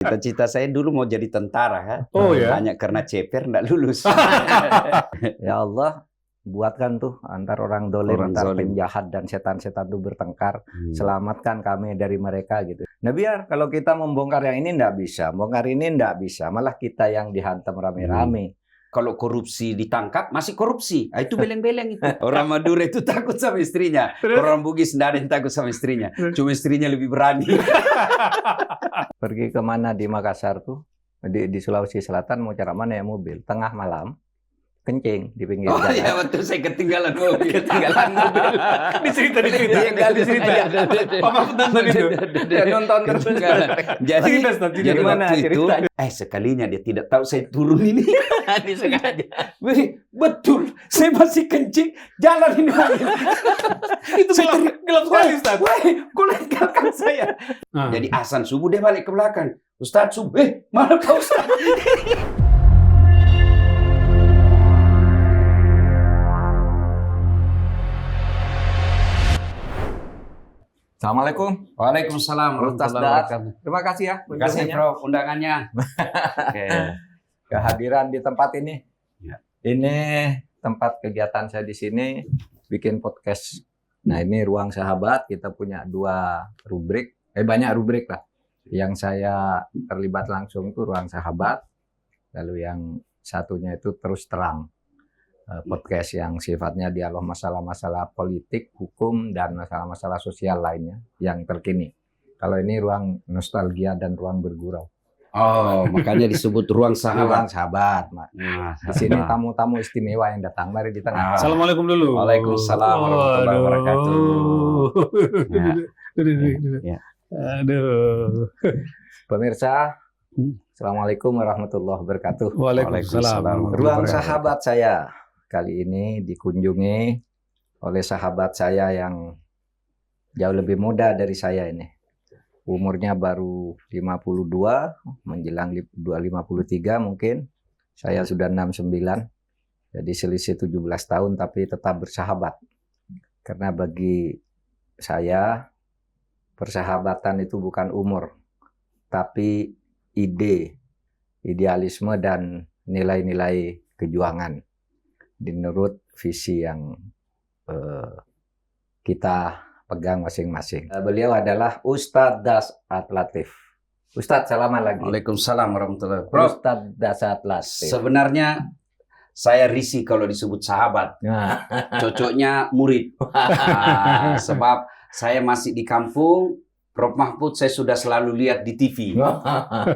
Cita-cita saya dulu mau jadi tentara, kan? Oh ya. Hanya karena ceper nggak lulus. Ya Allah, buatkan tuh antar orang dolim, Orang antar zalim. penjahat dan setan-setan itu bertengkar. Selamatkan kami dari mereka gitu. Nah biar kalau kita membongkar yang ini nggak bisa, bongkar ini nggak bisa, malah kita yang dihantam rame-rame. Kalau korupsi ditangkap, masih korupsi. Itu beleng-beleng itu. Orang Madura itu takut sama istrinya. Orang Bugis nggak ada yang takut sama istrinya. Cuma istrinya lebih berani. Pergi kemana di Makassar tuh, di Sulawesi Selatan mau cara mana ya mobil, tengah malam, kencing di pinggir Oh jalan. iya betul, saya ketinggalan mobil. Ketinggalan mobil. Dicerita. Iya, Papa nonton itu. Ya, nonton terus. Jadi Jadi gimana waktu itu, ceritanya? sekalinya dia tidak tahu saya turun ini. Disengaja. Betul, saya masih kencing, jalan ini mobil. Itu gelap sekali, Ustaz. Wah, kok lihat belakang saya? Jadi azan subuh dia balik ke belakang. Ustaz subuh, mana kau Ustaz? Assalamualaikum. Waalaikumsalam Ustaz warahmatullahi Daat. wabarakatuh. Terima kasih ya Terima kasih kunjungannya. Prof undangannya. Oke. Kehadiran di tempat ini. Ya. Ini tempat kegiatan saya di sini bikin podcast. Nah, ini Ruang Sahabat, kita punya dua rubrik, banyak rubrik lah. Yang saya terlibat langsung itu Ruang Sahabat, lalu yang satunya itu Terus Terang. Podcast yang sifatnya dialog masalah-masalah politik, hukum, dan masalah-masalah sosial lainnya yang terkini. Kalau ini Ruang Nostalgia dan Ruang Bergurau. Oh, makanya disebut ruang Ruang sahabat. Sahabat, Mak. Nah, Di sini tamu-tamu istimewa yang datang. Mari di tengah. Assalamualaikum dulu. Waalaikumsalam warahmatullahi wabarakatuh. Duduk. Ya. Aduh. Pemirsa, Assalamualaikum warahmatullahi wabarakatuh. Waalaikumsalam. Ruang Sahabat saya kali ini dikunjungi oleh sahabat saya yang jauh lebih muda dari saya ini. Umurnya baru 52, menjelang 53 mungkin. Saya sudah 69. Jadi selisih 17 tahun tapi tetap bersahabat. Karena bagi saya persahabatan itu bukan umur, tapi ide, idealisme dan nilai-nilai kejuangan. Menurut visi yang kita pegang masing-masing. Beliau adalah Ustadz Dasat Latif. Ustadz, salaman lagi. Waalaikumsalam warahmatullahi wabarakatuh. Prof, Ustadz Dasat Latif. sebenarnya saya risih kalau disebut sahabat. Nah, Cocoknya murid. Sebab saya masih di kampung, Prof Mahfud saya sudah selalu lihat di TV.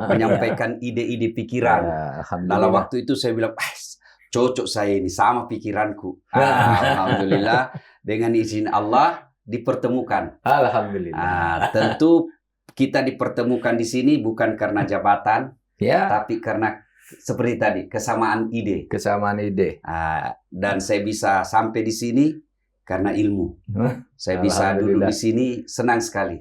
Menyampaikan ide-ide pikiran. Ya, Dalam alhamdulillah. waktu itu saya bilang, cocok saya ini sama pikiranku. Alhamdulillah dengan izin Allah dipertemukan. Alhamdulillah. Tentu kita dipertemukan di sini bukan karena jabatan, Ya, tapi karena seperti tadi kesamaan ide. kesamaan ide. Dan saya bisa sampai di sini karena ilmu. Saya bisa duduk Alhamdulillah. di sini senang sekali.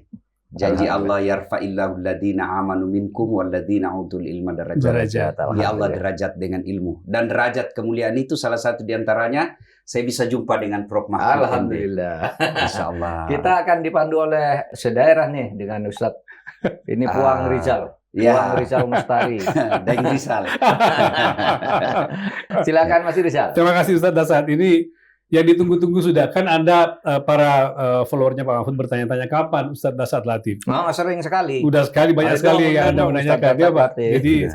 Janji Allah yarfa'illahu alladhina amanu minkum walladhina utul ilma darajat. Ya Allah derajat dengan ilmu. Dan derajat kemuliaan itu salah satu diantaranya saya bisa jumpa dengan Prof Mahfud. Alhamdulillah. Masya Allah. Kita akan dipandu oleh sedaerah nih dengan Ustadz. Ini Puang Rizal. Puang Ya, Rizal Mustari. Deng Rizal. Silakan Mas Rizal. Terima kasih Ustadz Dasat. Ini yang ditunggu-tunggu sudah. Kan Anda para followernya Pak Mahfud bertanya-tanya kapan Ustadz Dasat Latif. Oh, sering sekali. Udah sekali, banyak Ayo sekali dong, yang Anda dong, menanyakan. Ustadz Ya, Pak. Latif. Jadi Ya.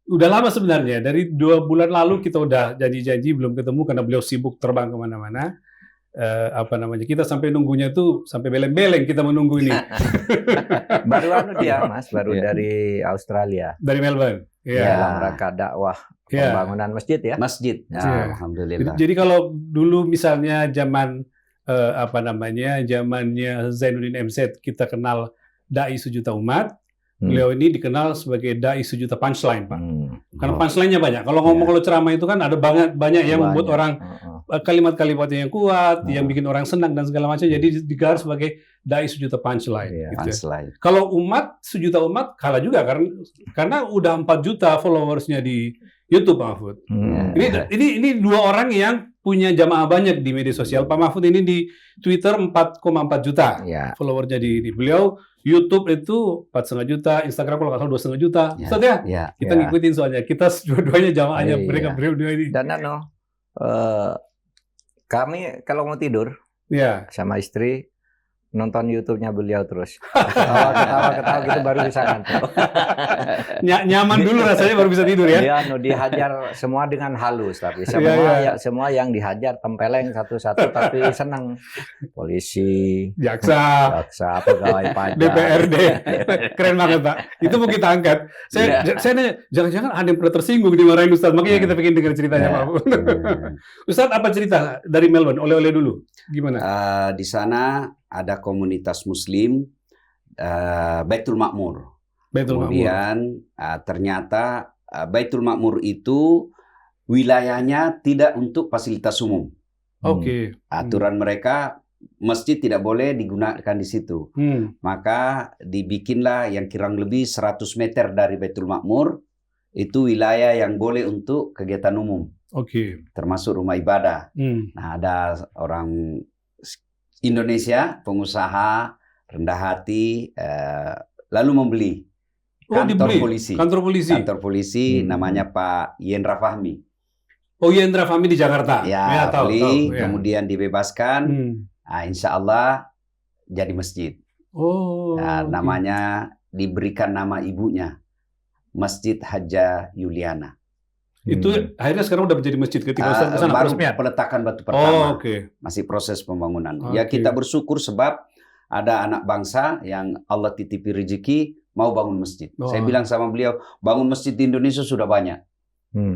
udah lama sebenarnya. Dari 2 bulan lalu kita udah janji-janji belum ketemu karena beliau sibuk terbang kemana-mana. Kita sampai nunggunya tuh sampai beleng-beleng kita menunggu ini Baru dia Mas, baru Ya. dari Australia. dari Melbourne. Ya, Ya. dalam rangka dakwah Ya. pembangunan masjid ya. Masjid. Ya. Alhamdulillah. Jadi kalau dulu misalnya zamannya Zainuddin MZ kita kenal dai sejuta umat, beliau ini dikenal sebagai dai sejuta punchline, Pak. Karena punchline-nya banyak. Kalau ngomong kalau ceramah itu kan ada banyak yang membuat orang kalimat-kalimatnya yang kuat, yang bikin orang senang dan segala macam. Jadi digelar sebagai dai sejuta punchline. Iya, gitu. Punchline. Kalau umat sejuta umat kalah juga karena udah 4 juta followersnya di YouTube, Pak Mahfud. Ini dua orang yang punya jamaah banyak di media sosial. Pak Mahfud ini di Twitter 4,4 juta followernya di beliau. YouTube itu 4,5 juta, Instagram kalau nggak salah 2,5 juta. Ustaz ya? Kita ngikutin soalnya. Kita dua-duanya jamaahnya mereka berdua ini. Dan kami kalau mau tidur sama istri nonton YouTube-nya beliau terus. Ketawa-ketawa gitu baru bisa ngantuk. Nyaman dulu rasanya baru bisa tidur ya? Iya, dihajar semua dengan halus tapi semua yang dihajar tempeleng satu-satu tapi senang. Polisi, jaksa, pegawai pajak, DPRD. Keren banget, Pak. Itu mau kita angkat. Saya nanya, jangan-jangan ada yang pernah tersinggung dimarahin Ustadz, makanya kita pengen dengar ceritanya, Pak. Ustadz, apa cerita dari Melbourne? Oleh-oleh dulu. Gimana? Di sana ada komunitas Muslim Baitul Makmur. Kemudian ternyata Baitul Makmur itu wilayahnya tidak untuk fasilitas umum. Oke. Aturan mereka masjid tidak boleh digunakan di situ. Maka dibikinlah yang kurang lebih 100 meter dari Baitul Makmur itu wilayah yang boleh untuk kegiatan umum. Termasuk rumah ibadah. Nah, ada orang Indonesia, pengusaha, rendah hati, lalu membeli kantor polisi, namanya Pak Yendra Fahmi. Oh, Yendra Fahmi di Jakarta. Ya, beli, kemudian dibebaskan. Nah, insya Allah jadi masjid. Namanya diberikan nama ibunya, Masjid Haja Yuliana. Itu akhirnya sekarang udah menjadi masjid ketika Ustaz kesana baru peletakan batu pertama. Masih proses pembangunan. Ya kita bersyukur sebab ada anak bangsa yang Allah titipi rezeki mau bangun masjid. Saya bilang sama beliau, bangun masjid di Indonesia sudah banyak.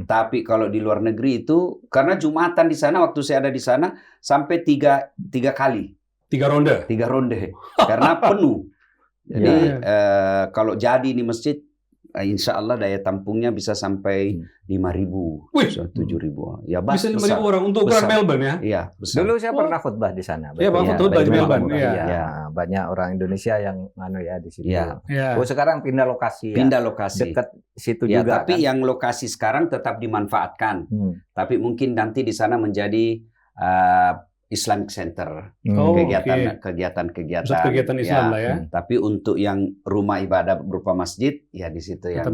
Tapi kalau di luar negeri itu karena Jumatan di sana waktu saya ada di sana sampai tiga kali. 3 ronde. Karena penuh. Jadi kalau jadi ini masjid insya Allah daya tampungnya bisa sampai 5.000, 7.000. Ya, bisa 5.000 orang untuk ukuran Melbourne ya? Iya, besar. Dulu saya pernah khutbah di sana. Iya, Pak khutbah di Melbourne. Iya, banyak orang Indonesia yang di situ. Sekarang pindah lokasi. Dekat situ juga. Tapi yang lokasi sekarang tetap dimanfaatkan. Tapi mungkin nanti di sana menjadi Islamic Center, kegiatan Islam lah ya. Tapi untuk yang rumah ibadah berupa masjid, ya di situ yang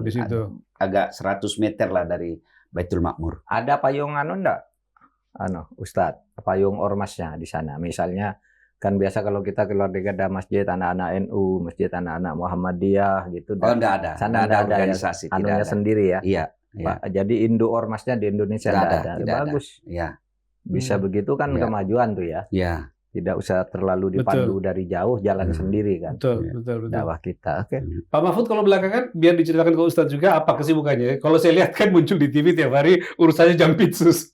agak 100 meter lah dari Baitul Makmur. Ada payung enggak? Ustadz, payung ormasnya di sana. Misalnya kan biasa kalau kita keluar dari ada masjid anak-anak NU, masjid anak-anak Muhammadiyah gitu. Enggak ada. Sana ada organisasi, tidak ada. Sendiri ya. Iya. Jadi Indo ormasnya di Indonesia tidak ada. Bagus. Iya. Bisa begitu kan kemajuan tuh ya. Iya. Tidak usah terlalu dipandu dari jauh, jalan sendiri kan. Betul. Dakwah kita. Pak Mahfud kalau belakangan biar diceritakan ke Ustadz juga apa kesibukannya. Kalau saya lihat kan muncul di TV tiap hari urusannya Jampitsus.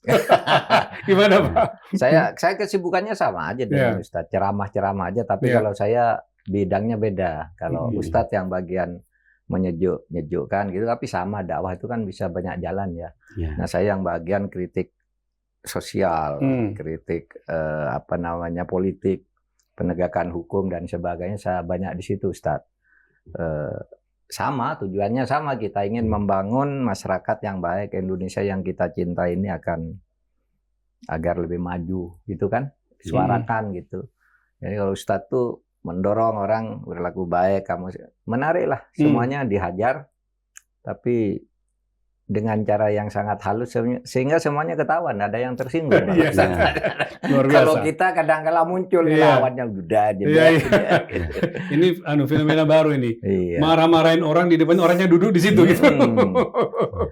Gimana Pak? Saya kesibukannya sama aja dengan Ustadz, ceramah aja. Tapi kalau saya bidangnya beda. Kalau Ustadz yang bagian menyejukkan gitu, tapi sama dakwah itu kan bisa banyak jalan ya. Nah saya yang bagian kritik sosial, kritik politik, penegakan hukum dan sebagainya, saya banyak di situ, Ustadz. Sama, tujuannya sama, kita ingin membangun masyarakat yang baik, Indonesia yang kita cinta ini agar lebih maju, gitu kan, suarakan gitu. Jadi kalau Ustadz tuh mendorong orang berlaku baik, menarik lah, semuanya dihajar, tapi dengan cara yang sangat halus sehingga semuanya ketahuan, ada yang tersinggung. Kalau kita kadang-kala muncul lawannya udah Ini fenomena baru ini. Marah-marahin orang di depan, orangnya duduk di situ gitu.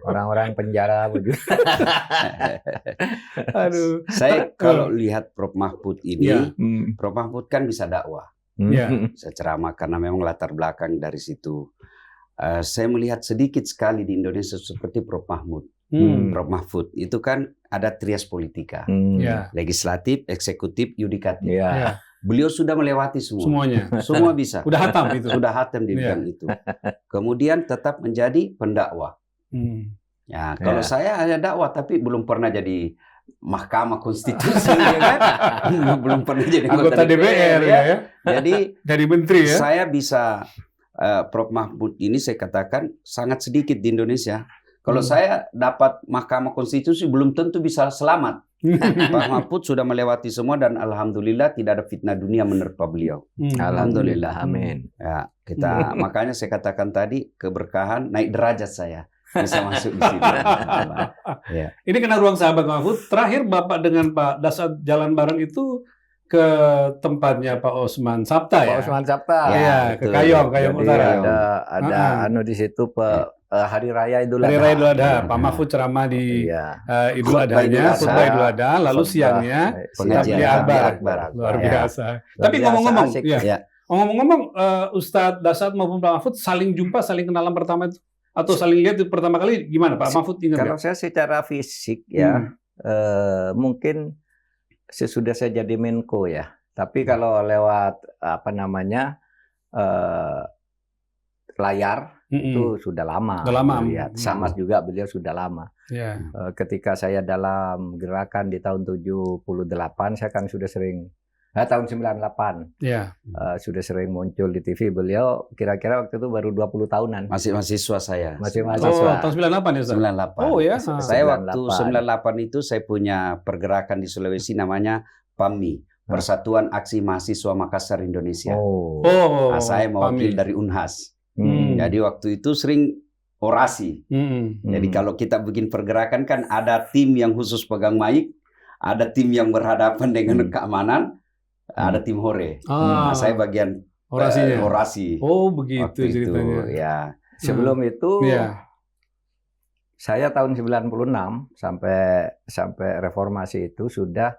Orang-orang penjara begitu. Saya kalau lihat Prof Mahfud ini, Prof Mahfud kan bisa dakwah. Bisa ceramah karena memang latar belakang dari situ. Saya melihat sedikit sekali di Indonesia seperti Prof Mahfud. Prof Mahfud itu kan ada trias politika, legislatif, eksekutif, yudikatif. Beliau sudah melewati semuanya. Semua bisa. Sudah hatam itu. Sudah hatam di bidang itu. Kemudian tetap menjadi pendakwah. Ya, kalau saya hanya dakwah tapi belum pernah jadi Mahkamah Konstitusi, kan? Belum pernah jadi anggota DPR ya. Jadi dari menteri ya. Saya bisa Prof Mahfud ini saya katakan sangat sedikit di Indonesia Kalau saya dapat Mahkamah Konstitusi belum tentu bisa selamat. Pak Mahfud sudah melewati semua dan alhamdulillah tidak ada fitnah dunia menerpa beliau. Alhamdulillah, amin. Ya, makanya saya katakan tadi keberkahan naik derajat saya bisa masuk di sini. Ya. Ini kena ruang sahabat Mahfud. Terakhir Bapak dengan Pak Dasat jalan bareng itu ke tempatnya Pak Osman Sabta ya. Pak Osman Sabta. Iya, ke Kayong Utara. Ada di situ Hari Raya Idul Adha. Hari Raya Idul Adha. Pak Mahfud ceramah di Idul Adha-nya, khutbah Idul Adha, lalu siangnya pengajian akbar. Luar biasa. Tapi ngomong-ngomong, ngomong-ngomong, Ustadz Dasat maupun Pak Mahfud saling jumpa, saling kenalan pertama itu atau saling lihat itu pertama kali gimana Pak Mahfud ingat? Kalau saya secara fisik mungkin sesudah saya jadi Menko ya. Tapi kalau lewat layar itu sudah lama. Sudah lama. Lihat. Sama juga beliau sudah lama. Yeah. Ketika saya dalam gerakan di tahun 78, saya kan sudah sering tahun 98. Yeah. Sudah sering muncul di TV. Beliau kira-kira waktu itu baru 20 tahunan. Masih mahasiswa saya. Masih mahasiswa. Tahun 98 ya, Ustaz? 98. Oh ya. Saya waktu 98 itu saya punya pergerakan di Sulawesi namanya PAMI, Persatuan Aksi Mahasiswa Makassar Indonesia. Saya mewakili dari Unhas. Jadi waktu itu sering orasi. Jadi kalau kita bikin pergerakan kan ada tim yang khusus pegang mic, ada tim yang berhadapan dengan keamanan, ada tim hore. Saya bagian orasi. Oh begitu ceritanya. Ya. Sebelum itu saya tahun 96 sampai reformasi itu sudah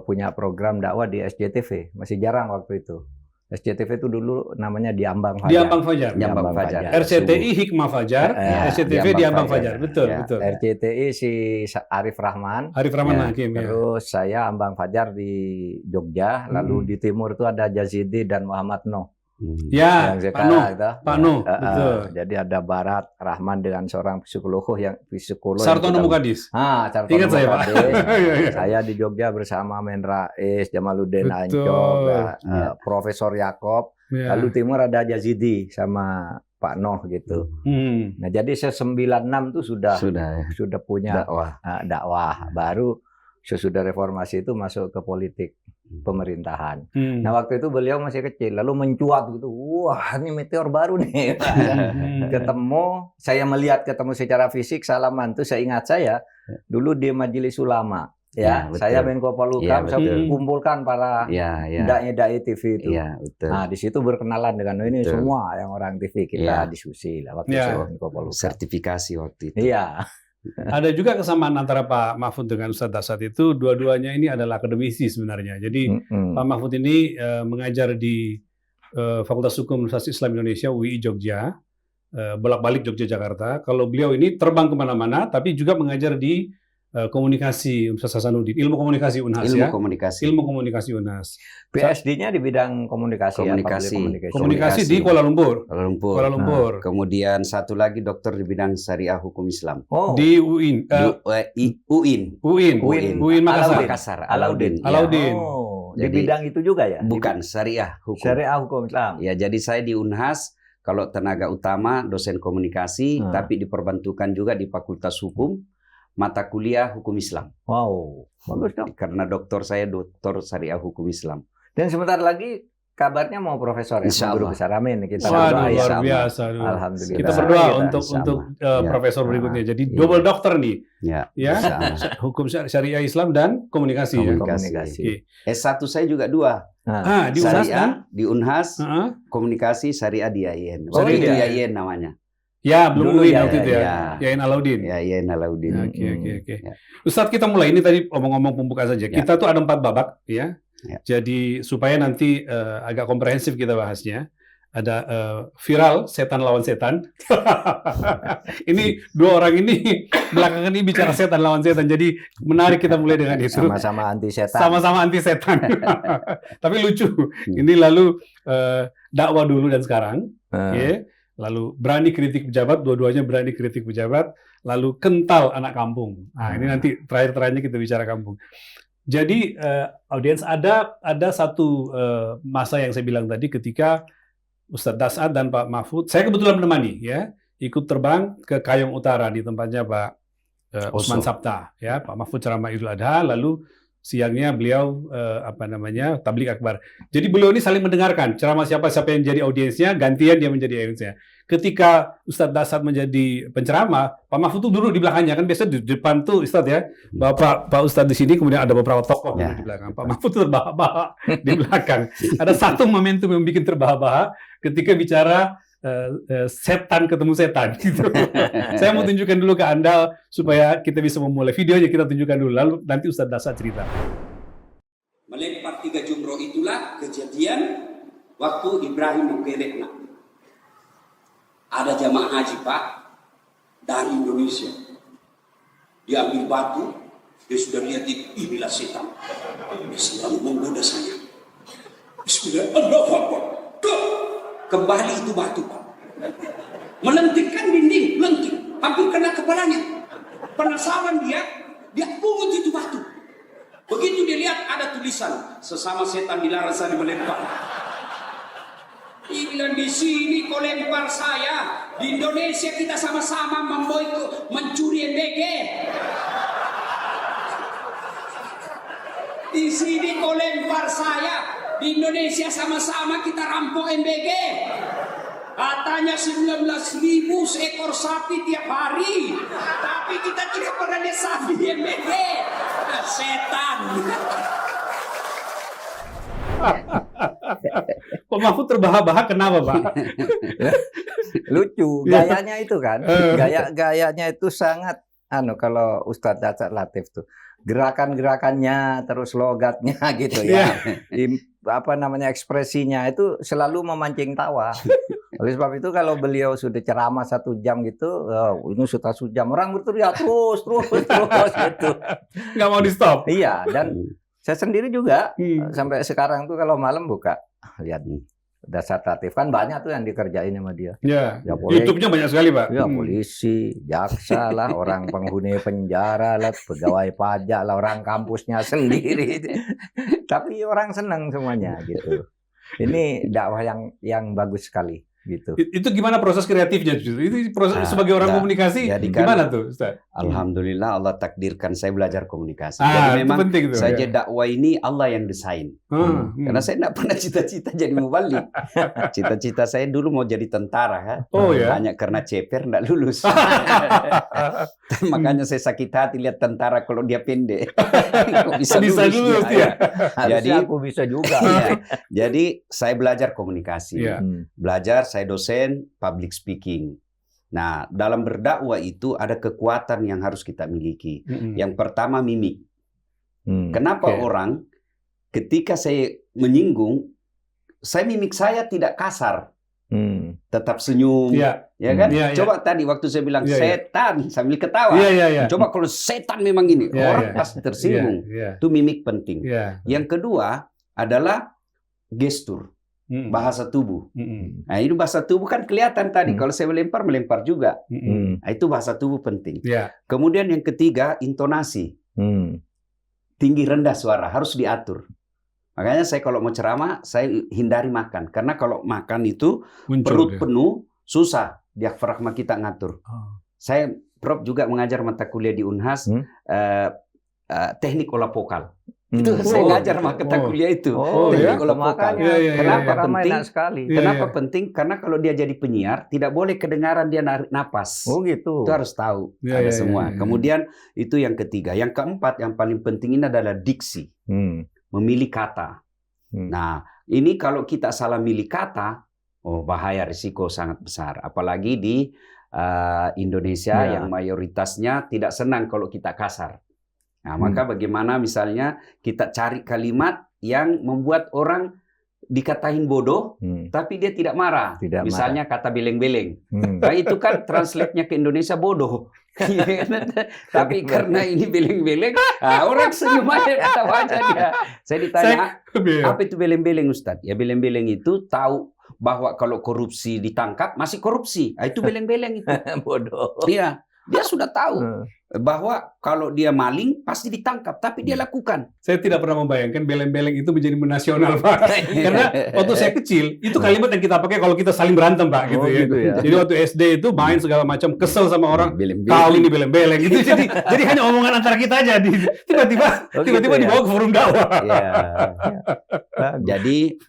punya program dakwah di SCTV. Masih jarang waktu itu. SCTV itu dulu namanya di Ambang Fajar. Di Ambang Fajar. RCTI Hikmah Fajar, SCTV di Ambang Fajar. Betul. RCTI si Arif Rahman. Hakim. Terus saya Ambang Fajar di Jogja, lalu di timur itu ada Jazidi dan Muhammad Noh. Ya, Pak Noh. Betul. Jadi ada Barat Rahman dengan seorang psikolog Sartono Mukadis. Ingat saya, Pak. Saya di Jogja bersama Men Rais, Jamaluddin Ancok, Profesor Yakob. Lalu timur ada Jazidi sama Pak Noh gitu. Nah, jadi saya 96 tuh sudah punya dakwah. Baru sesudah reformasi itu masuk ke politik pemerintahan. Nah, waktu itu beliau masih kecil, lalu mencuat gitu. Wah, ini meteor baru nih. Saya ketemu secara fisik, salaman tuh saya ingat saya dulu di Majelis Ulama. Saya Menko Polhukam, saya kumpulkan para dai TV itu. Nah, di situ berkenalan dengan ini semua yang orang TV kita diskusi lah waktu itu Menko Polhukam. Sertifikasi waktu itu. Iya. Ada juga kesamaan antara Pak Mahfud dengan Ustadz Dasat itu, dua-duanya ini adalah akademisi sebenarnya. Jadi Pak Mahfud ini mengajar di Fakultas Hukum Universitas Islam Indonesia UI Jogja, bolak-balik Jogja Jakarta. Kalau beliau ini terbang kemana-mana, tapi juga mengajar di komunikasi Universitas Hasanuddin, ilmu komunikasi Unhas ilmu komunikasi Unhas. PSD-nya di bidang komunikasi di Kuala Lumpur. Kemudian satu lagi dokter di bidang syariah hukum Islam. Di UIN. UIN Makassar. Alauddin. Di bidang itu juga ya? Bukan, syariah hukum. Syariah hukum Islam. Ya, jadi saya di Unhas kalau tenaga utama dosen komunikasi, tapi diperbantukan juga di Fakultas Hukum. Mata kuliah hukum Islam. Wow, bagus dong. Karena saya doktor syariah hukum Islam. Dan sebentar lagi kabarnya mau profesor ya, guru besar. Amin. Kita berdoa luar biasa. Alhamdulillah. Kita berdoa untuk profesor berikutnya. Jadi double dokter nih. Hukum syariah Islam dan komunikasi. S1 saya juga 2. Di Unhas kan? Di Unhas, komunikasi syariah di IAIN. Itu IAIN namanya. Ya, belum UIN waktu itu ya. Yain Alauddin. Yain Alauddin. Oke. Ustadz, kita mulai ini tadi ngomong-ngomong pembuka saja. Kita tuh ada 4 babak ya. Jadi supaya nanti agak komprehensif kita bahasnya. Ada viral setan lawan setan. Ini 2 orang ini belakangan ini bicara setan lawan setan. Jadi menarik kita mulai dengan itu. Sama-sama anti setan. Sama-sama anti setan. Tapi lucu. Ini lalu dakwah dulu dan sekarang. Lalu berani kritik pejabat, dua-duanya berani kritik pejabat, lalu kental anak kampung. Nah, ini nanti terakhir-terakhirnya kita bicara kampung. Jadi audiens ada satu masa yang saya bilang tadi ketika Ustadz Dasat dan Pak Mahfud, saya kebetulan menemani ya, ikut terbang ke Kayong Utara di tempatnya Pak Usman Oso. Sabta, ya Pak Mahfud ceramah Idul Adha, lalu siangnya beliau tabligh akbar. Jadi beliau ini saling mendengarkan ceramah siapa yang jadi audiensnya, gantian dia menjadi audiensnya. Ketika Ustadz Dasat menjadi penceramah, Pak Mahfud tuh duduk di belakangnya, kan biasa di depan tuh Ustadz ya, Pak Ustadz di sini, kemudian ada beberapa tokoh Ya. di belakang. Pak Mahfud tuh terbahak-bahak di belakang. Ada satu momentum yang bikin terbahak-bahak ketika bicara setan ketemu setan gitu. Saya mau tunjukkan dulu ke Anda supaya kita bisa memulai videonya, kita tunjukkan dulu, lalu nanti Ustadz Dasat cerita. Melempar 3 jumroh itulah kejadian waktu Ibrahim menggelekna. Ada jamaah haji Pak dari Indonesia. Dia ambil batu, dia sudah lihat inilah setan. Dia selalu menggoda saya. Bismillah, Allahu Akbar. Kembali itu batu Pak. Melentingkan dinding, lenting. Hampir kena kepalanya. Penasaran dia pungut itu batu. Begitu dia lihat ada tulisan, sesama setan dilarang saling melempar. Dia bilang, di sini kau lempar saya, di Indonesia kita sama-sama memboikot, mencuri MBG. Di sini kau lempar saya, di Indonesia sama-sama kita rampok MBG. Katanya 19.000 seekor sapi tiap hari, tapi kita tidak pernah lihat sapi di MBG. Setan. Pak Mahfud terbahak-bahak kenapa Pak? Lucu gayanya itu kan, gayanya itu sangat kalau Ustadz Dasat Latif tuh gerakan-gerakannya terus logatnya gitu ya. Ekspresinya itu selalu memancing tawa. Oleh sebab itu kalau beliau sudah ceramah 1 jam gitu, ini sudah 1 jam, orang berteriak terus gitu. Nggak mau di stop. Iya, dan saya sendiri juga sampai sekarang tuh kalau malam buka lihat Dasat Latif, kan banyak tuh yang dikerjain sama dia. Ya, Ya, YouTube-nya banyak sekali Pak. Ya, polisi, jaksa lah, orang penghuni penjara lah, pegawai pajak lah, orang kampusnya sendiri. Tapi orang senang semuanya gitu. Ini dakwah yang bagus sekali gitu. Itu gimana proses kreatifnya? Itu proses sebagai orang komunikasi gimana tuh, Ustaz? Alhamdulillah Allah takdirkan saya belajar komunikasi. itu Jadi memang penting tuh, saja ya. dakwah ini Allah yang desain. Karena saya tidak pernah cita-cita jadi mubalik. Cita-cita saya dulu mau jadi tentara kan. Oh ya. Hanya karena ceper tidak lulus. Makanya saya sakit hati lihat tentara kalau dia pendek. Kok bisa lulus ya. Jadi aku bisa juga. Ya. Jadi saya belajar komunikasi. Ya. Belajar, saya dosen public speaking. Nah, dalam berdakwah itu ada kekuatan yang harus kita miliki. Yang pertama mimik. Kenapa orang ketika saya menyinggung, mimik saya tidak kasar, tetap senyum, ya kan? Coba tadi waktu saya bilang setan sambil ketawa. Coba kalau setan memang ini, orang pasti tersinggung. Itu mimik penting. Yang kedua adalah gestur. Bahasa tubuh. Nah, ini bahasa tubuh kan kelihatan tadi. Kalau saya melempar juga. Nah, itu bahasa tubuh penting. Kemudian yang ketiga, intonasi. Tinggi rendah suara harus diatur. Makanya saya kalau mau ceramah, saya hindari makan. Karena kalau makan itu perut penuh, susah diafragma kita ngatur. Saya Prof juga mengajar mata kuliah di Unhas teknik olah vokal. Itu saya ngajar mata kuliah itu. Teknik olah vokal. Kenapa penting? Kenapa penting? Karena kalau dia jadi penyiar, tidak boleh kedengaran dia narik napas. Oh gitu. Itu harus tahu. Ada semua. Kemudian itu yang ketiga. Yang keempat, yang paling penting ini adalah diksi. Memilih kata. Nah, ini kalau kita salah milih kata, bahaya, risiko sangat besar. Apalagi di Indonesia yang mayoritasnya tidak senang kalau kita kasar. Nah, maka bagaimana misalnya kita cari kalimat yang membuat orang dikatain bodoh, tapi dia tidak marah. Misalnya kata beleng-beleng. Nah, itu kan translate-nya ke Indonesia bodoh. Tapi karena ini beleng-beleng, orang senyum aja, ketawa aja dia. Saya ditanya, apa itu beleng-beleng Ustadz? Ya beleng-beleng itu tahu bahwa kalau korupsi ditangkap, masih korupsi. Itu beleng-beleng itu. Bodoh. Iya. Dia sudah tahu bahwa kalau dia maling pasti ditangkap, tapi dia lakukan. Saya tidak pernah membayangkan beleng-beleng itu menjadi menasional, Pak. Karena waktu saya kecil, itu kalimat yang kita pakai kalau kita saling berantem, Pak, gitu, ya. Jadi waktu SD itu main segala macam, kesel sama orang, kau ini beleng-beleng gitu. Jadi hanya omongan antara kita aja. Tiba-tiba dibawa ke forum dakwah. Jadi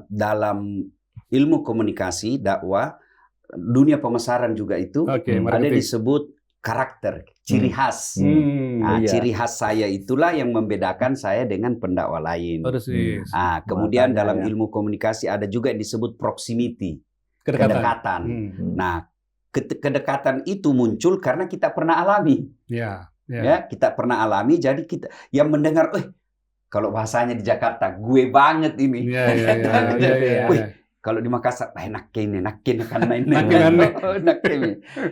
dalam ilmu komunikasi, dakwah, dunia pemasaran juga itu ada disebut karakter, ciri khas. Ciri khas saya itulah yang membedakan saya dengan pendakwa lain. Kemudian dalam ilmu komunikasi ada juga yang disebut proximity, kedekatan. Nah, kedekatan itu muncul karena kita pernah alami. Ya, kita pernah alami, jadi kita yang mendengar, kalau bahasanya di Jakarta, gue banget ini. Kalau di Makassar, enak ini.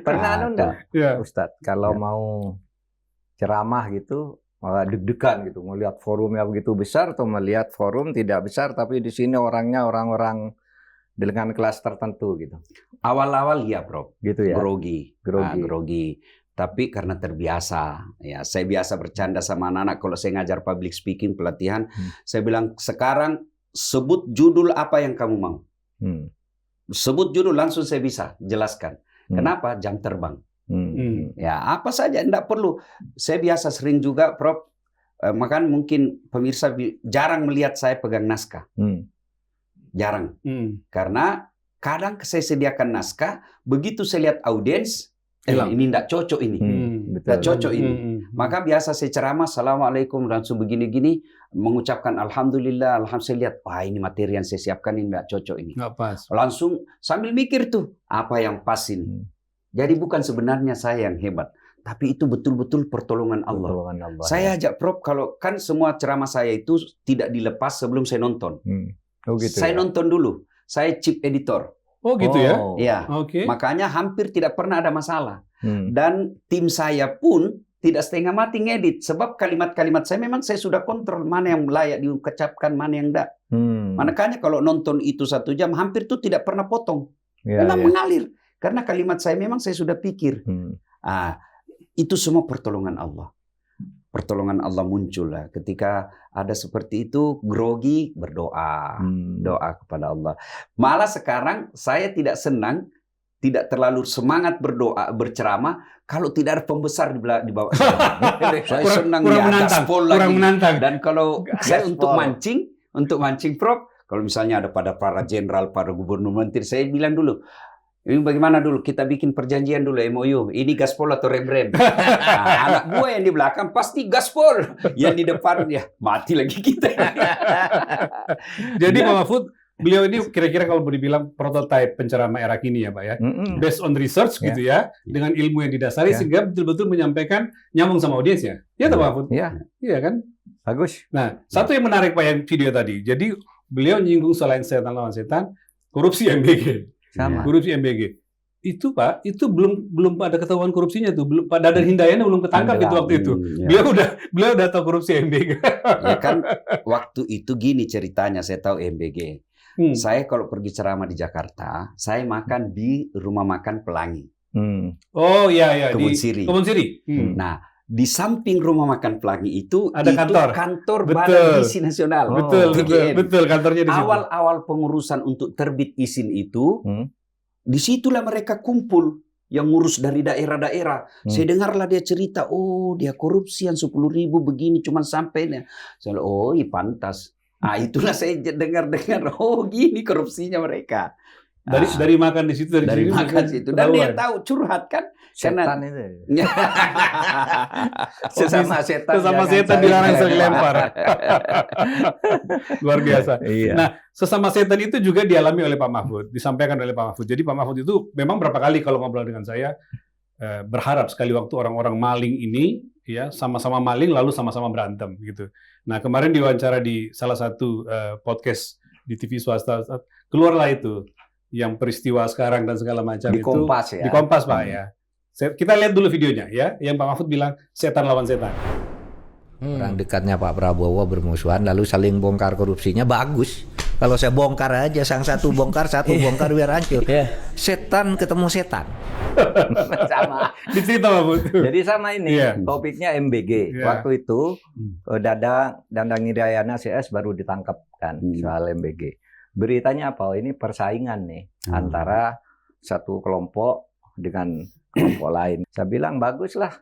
Pernah enggak, Ustadz, kalau mau ceramah gitu, malah deg-degan gitu, melihat forumnya begitu besar atau melihat forum tidak besar, tapi di sini orangnya orang-orang dengan kelas tertentu gitu. Awal-awal ya, Prof. Gitu ya. Grogi. Tapi karena terbiasa, ya saya biasa bercanda sama anak-anak kalau saya ngajar public speaking pelatihan, saya bilang sekarang sebut judul apa yang kamu mau. Sebut judul langsung saya bisa jelaskan. Kenapa? Jam terbang. Ya apa saja, tidak perlu. Saya biasa sering juga, Prof. Makan mungkin pemirsa jarang melihat saya pegang naskah. Jarang. Karena kadang saya sediakan naskah, begitu saya lihat audiens, ini tidak cocok ini. Tidak cocok ini. Maka biasa saya ceramah, Assalamualaikum, langsung begini-gini, mengucapkan Alhamdulillah, saya lihat, wah ini materi yang saya siapkan ini tidak cocok ini. Nggak pas. Langsung sambil mikir tuh, apa yang pas ini. Jadi bukan sebenarnya saya yang hebat, tapi itu betul-betul pertolongan Allah. Saya ajak Prof, kalau kan semua ceramah saya itu tidak dilepas sebelum saya nonton. Saya nonton dulu, saya chip editor. Oh gitu ya? Iya. Makanya hampir tidak pernah ada masalah. Dan tim saya pun tidak setengah mati ngedit, sebab kalimat-kalimat saya memang saya sudah kontrol mana yang layak diucapkan, mana yang enggak. Makanya kalau nonton itu 1 jam, hampir tuh tidak pernah potong. Memang mengalir. Karena kalimat saya memang saya sudah pikir. Itu semua pertolongan Allah. Pertolongan Allah muncul lah. Ketika ada seperti itu, grogi, berdoa. Doa kepada Allah. Malah sekarang saya tidak senang, tidak terlalu semangat berdoa, berceramah, kalau tidak ada pembesar di bawah saya. Saya senang di atas pol lagi. Dan kalau saya untuk mancing, Prof, kalau misalnya ada pada para jenderal, para gubernur, menteri, saya bilang dulu, ini bagaimana dulu, kita bikin perjanjian dulu, MOU, ini gaspol atau rem-rem. Anak buah yang di belakang pasti gaspol, yang di depan ya mati lagi kita. Jadi Pak Mahfud, beliau ini kira-kira kalau boleh dibilang prototipe penceramah era kini ya Pak ya, based on research gitu ya, dengan ilmu yang didasari sehingga betul-betul menyampaikan nyambung sama audiensnya. Ya Pak Mahfud? Iya kan? Bagus. Nah, satu yang menarik Pak yang video tadi, jadi beliau nyinggung selain setan lawan setan, korupsi MBG. Korupsi MBG. Itu Pak, itu belum ada ketahuan korupsinya tuh, belum Pak Dadan Hindayana belum ketangkap itu waktu itu. Beliau udah tahu korupsi MBG. Ya kan waktu itu gini ceritanya, saya tahu MBG. Saya kalau pergi ceramah di Jakarta, saya makan di rumah makan Pelangi. Oh iya Kebun Siri. Nah, di samping rumah makan Pelangi itu ada kantor Badan Izin Nasional. Betul kantornya di situ. Awal-awal pengurusan untuk terbit izin itu, disitulah mereka kumpul yang ngurus dari daerah-daerah. Saya dengarlah dia cerita, dia korupsi yang 10.000 begini, cuma sampainya. Saya pantas. Itulah saya dengar-dengar, gini korupsinya mereka. Dari makan di situ, dari makan situ. Dan dia tahu curhat kan? Setan itu. Sesama setan dilarang saling lempar. Luar biasa. Nah, sesama setan itu juga dialami oleh Pak Mahfud, disampaikan oleh Pak Mahfud. Jadi Pak Mahfud itu memang berapa kali kalau ngobrol dengan saya, berharap sekali waktu orang-orang maling ini ya sama-sama maling lalu sama-sama berantem gitu. Nah, kemarin diwawancara di salah satu podcast di TV swasta, keluarlah itu yang peristiwa sekarang dan segala macam di Kompas, di Kompas Pak ya. Kita lihat dulu videonya ya, yang Pak Mahfud bilang setan lawan setan. Orang dekatnya Pak Prabowo bermusuhan lalu saling bongkar korupsinya, bagus. Kalau saya bongkar aja, sang satu bongkar, satu bongkar biar hancur. Setan ketemu setan. Sama. Dicerita Pak Mahfud. Jadi sama ini Iya. topiknya MBG. Iya. Waktu itu Dandang Hidayana CS baru ditangkap kan soal MBG. Beritanya apa? Oh, ini persaingan nih antara satu kelompok dengan kelompok lain. Saya bilang baguslah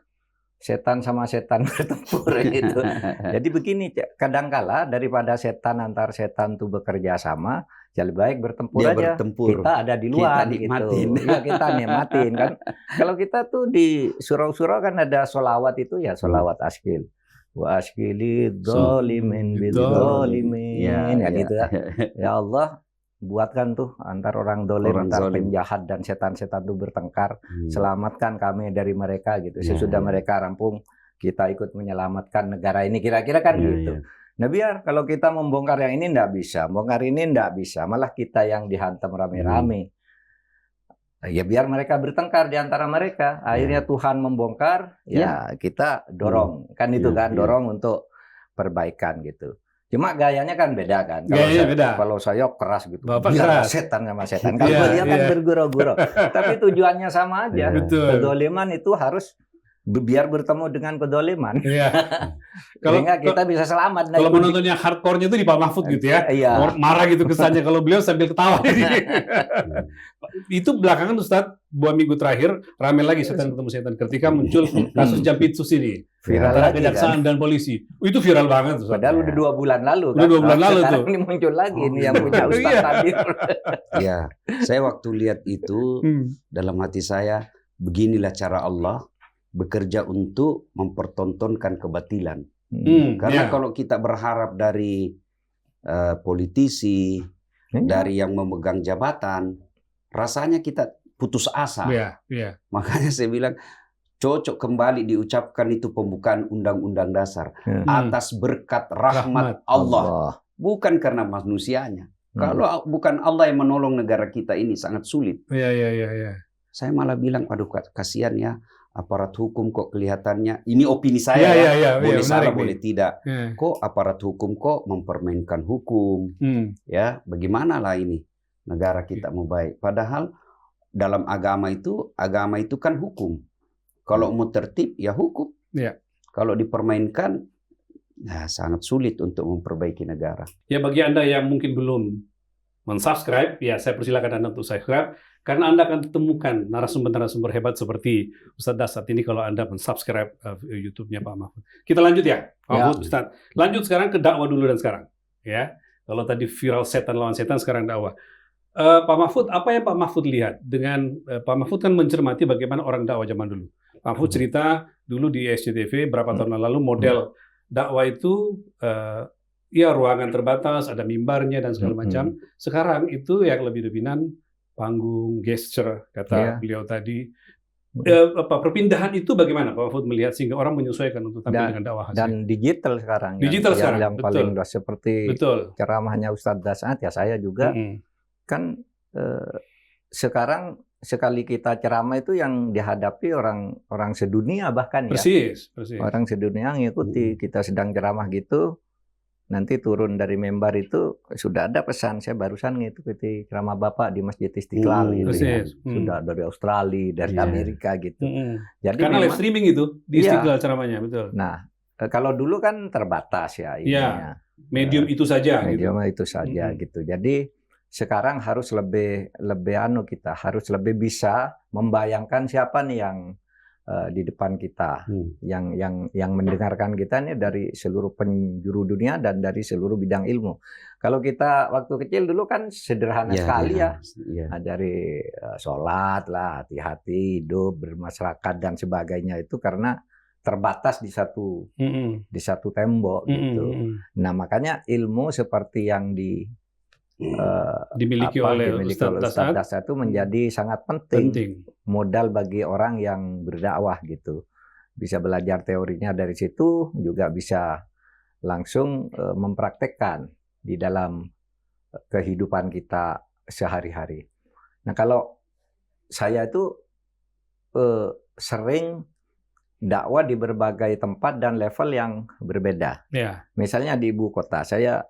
setan sama setan bertempur itu. Jadi begini, kadangkala daripada antar setan itu bekerja sama, ya lebih baik bertempur Dia aja. bertempur. Kita ada di luar Kita nikmatin. gitu. Ya, kita nikmatin kan. Kalau kita tuh di surau-surau kan ada sholawat itu ya, sholawat askil. Wa askili dzalimin bidzalimin. Ya gitu ya. Ya Allah, buatkan tuh antar orang dolim, antar penjahat dan setan-setan itu bertengkar. Selamatkan kami dari mereka gitu. Sesudah mereka rampung, kita ikut menyelamatkan negara ini. Kira-kira kan gitu. Nah biar kalau kita membongkar yang ini nggak bisa, bongkar ini nggak bisa, malah kita yang dihantam rame-rame. Ya biar mereka bertengkar di antara mereka. Akhirnya Tuhan membongkar, ya kita dorong. Kan itu kan, dorong untuk perbaikan gitu. Cuma gayanya kan beda kan. Kalau saya keras gitu. Biar setan sama setan. Kalau dia kan bergurau-gurau. Tapi tujuannya sama aja. Kedoliman itu harus biar bertemu dengan kedoliman. Sehingga kita bisa selamat. Kalau menontonnya hardcore-nya itu di Pak Mahfud gitu ya. Marah gitu kesannya. Kalau beliau sambil ketawa. Itu belakangan Ustadz, 2 minggu terakhir rame lagi setan ketemu setan ketika muncul kasus Jampitsus ini. Viral antara lagi kejaksaan kan? dan polisi. Itu viral banget Ustadz. Padahal udah 2 bulan lalu Udah 2 bulan lalu tuh. Sekarang ini muncul lagi ini yang punya Ustadz Hadir. Ya, saya waktu lihat itu dalam hati saya, beginilah cara Allah bekerja untuk mempertontonkan kebatilan. Karena kalau kita berharap dari politisi, dari yang memegang jabatan, rasanya kita putus asa. Makanya saya bilang, cocok kembali diucapkan itu pembukaan Undang-Undang Dasar. Atas berkat rahmat Allah. Bukan karena manusianya. Kalau bukan Allah yang menolong negara kita ini sangat sulit. Saya malah bilang, aduh kasihan ya. Aparat hukum kok kelihatannya, ini opini saya boleh salah boleh tidak, kok aparat hukum kok mempermainkan hukum, ya bagaimana lah ini negara kita mau baik, padahal dalam agama itu kan hukum, kalau mau tertib ya hukum, kalau dipermainkan ya sangat sulit untuk memperbaiki negara. Ya bagi Anda yang mungkin belum mensubscribe, ya saya persilakan Anda untuk subscribe. Karena Anda akan temukan narasumber-narasumber hebat seperti Ustadz Dasat ini kalau Anda mensubscribe YouTube-nya Pak Mahfud. Kita lanjut ya, Pak Mahfud, Ustadz. Lanjut sekarang ke dakwah dulu dan sekarang. Ya, kalau tadi viral setan lawan setan, sekarang dakwah. Pak Mahfud, apa yang Pak Mahfud lihat dengan Pak Mahfud kan mencermati bagaimana orang dakwah zaman dulu. Pak Mahfud cerita dulu di SCTV berapa tahun lalu model dakwah itu ya ruangan terbatas, ada mimbarnya dan segala macam. Sekarang itu yang lebih dominan panggung, gesture, kata beliau tadi. Perpindahan itu bagaimana Pak Mahfud melihat sehingga orang menyesuaikan untuk tampil dengan dakwah? Dan digital sekarang. Digital sekarang, yang paling seperti ceramahnya Ustadz Dasat, ya saya juga. Kan sekarang sekali kita ceramah itu yang dihadapi orang sedunia bahkan ya. Persis. Orang sedunia ngikuti. Kita sedang ceramah gitu. Nanti turun dari mimbar itu sudah ada pesan, saya barusan ngikuti ceramah Bapak di Masjid Istiqlal gitu ya. Sudah dari Australia, dari Amerika gitu. Jadi karena live streaming itu di Istiqlal ceramahnya, betul. Nah, kalau dulu kan terbatas ya ininya. Medium itu saja medium itu saja gitu. Jadi sekarang harus lebih kita harus lebih bisa membayangkan siapa nih yang di depan kita, yang mendengarkan kita ini dari seluruh penjuru dunia dan dari seluruh bidang ilmu. Kalau kita waktu kecil dulu kan sederhana sekali ya. Dari sholat lah, hati-hati, hidup, bermasyarakat dan sebagainya itu karena terbatas di satu tembok gitu. Nah makanya ilmu seperti yang dimiliki oleh Ustadz Dasat itu menjadi sangat penting. Modal bagi orang yang berdakwah gitu. Bisa belajar teorinya dari situ, juga bisa langsung mempraktekkan di dalam kehidupan kita sehari-hari. Nah kalau saya itu sering dakwah di berbagai tempat dan level yang berbeda. Misalnya di ibu kota, saya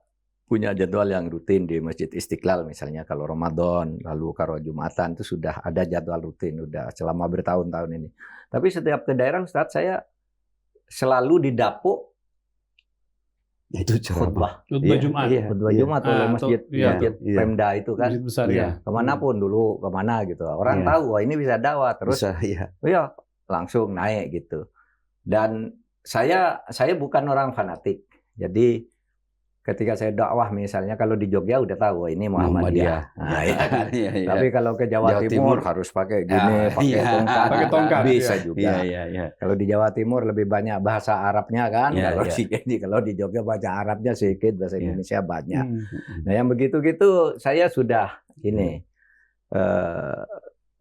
punya jadwal yang rutin di Masjid Istiqlal misalnya kalau Ramadan, lalu kalau Jumatan itu sudah ada jadwal rutin udah selama bertahun-tahun ini. Tapi setiap ke daerah Ustaz saya selalu didapuk Itu ceramah. Khutbah Jumat. Khutbah Jumat oleh masjid Pemda itu kan. Masjid besar ya. Kemanapun dulu kemana gitu. Orang tahu wah ini bisa dakwah terus. Ya langsung naik gitu. Dan saya bukan orang fanatik. Jadi ketika saya dakwah misalnya kalau di Jogja udah tahu ini Muhammadiyah. Nah, ya kan? Tapi kalau ke Jawa Timur harus pakai gini, pakai tongkat bisa juga. Kalau di Jawa Timur lebih banyak bahasa Arabnya kan. Kalau di Jogja bahasa Arabnya sedikit, bahasa Indonesia banyak. Nah, yang begitu-gitu saya sudah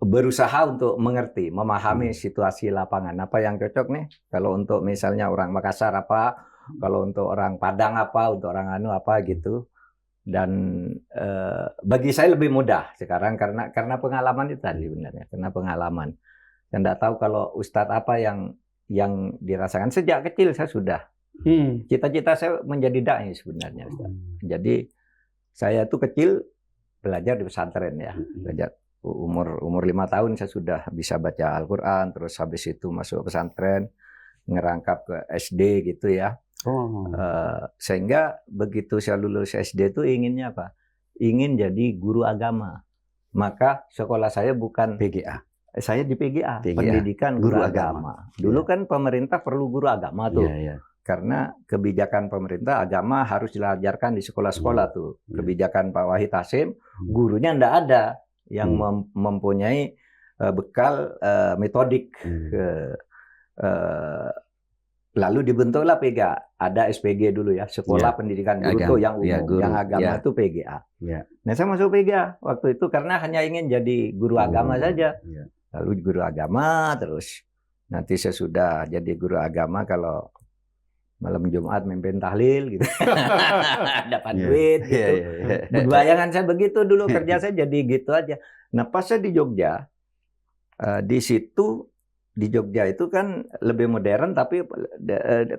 berusaha untuk mengerti, memahami situasi lapangan. Apa yang cocok nih? Kalau untuk misalnya orang Makassar apa? Kalau untuk orang Padang apa, untuk orang anu apa gitu. Dan bagi saya lebih mudah sekarang karena pengalaman itu tadi sebenarnya, karena pengalaman. Dan tidak tahu kalau Ustadz apa yang dirasakan sejak kecil saya sudah. Cita-cita saya menjadi dai sebenarnya, Ustadz. Jadi saya tuh kecil belajar di pesantren ya, belajar umur 5 tahun saya sudah bisa baca Al-Quran, terus habis itu masuk pesantren, ngerangkap ke SD gitu ya. Sehingga begitu saya lulus SD itu inginnya apa? Ingin jadi guru agama. Maka sekolah saya bukan PGA. Saya di PGA. Pendidikan Guru Agama. Dulu kan pemerintah perlu guru agama tuh. Karena kebijakan pemerintah agama harus diajarkan di sekolah-sekolah tuh. Kebijakan Pak Wahid Hasim, gurunya ndak ada yang mempunyai bekal metodik. Lalu dibentuklah PGA, ada SPG dulu ya, Sekolah Pendidikan Guru tuh yang umum, yang agama itu PGA. Nah saya masuk PGA waktu itu karena hanya ingin jadi guru agama saja. Lalu guru agama terus, nanti saya sudah jadi guru agama kalau malam Jumat mimpin tahlil gitu, dapat duit gitu. Bayangan saya begitu dulu kerja saya jadi gitu aja. Nah pas saya di Jogja, di situ. Di Jogja itu kan lebih modern, tapi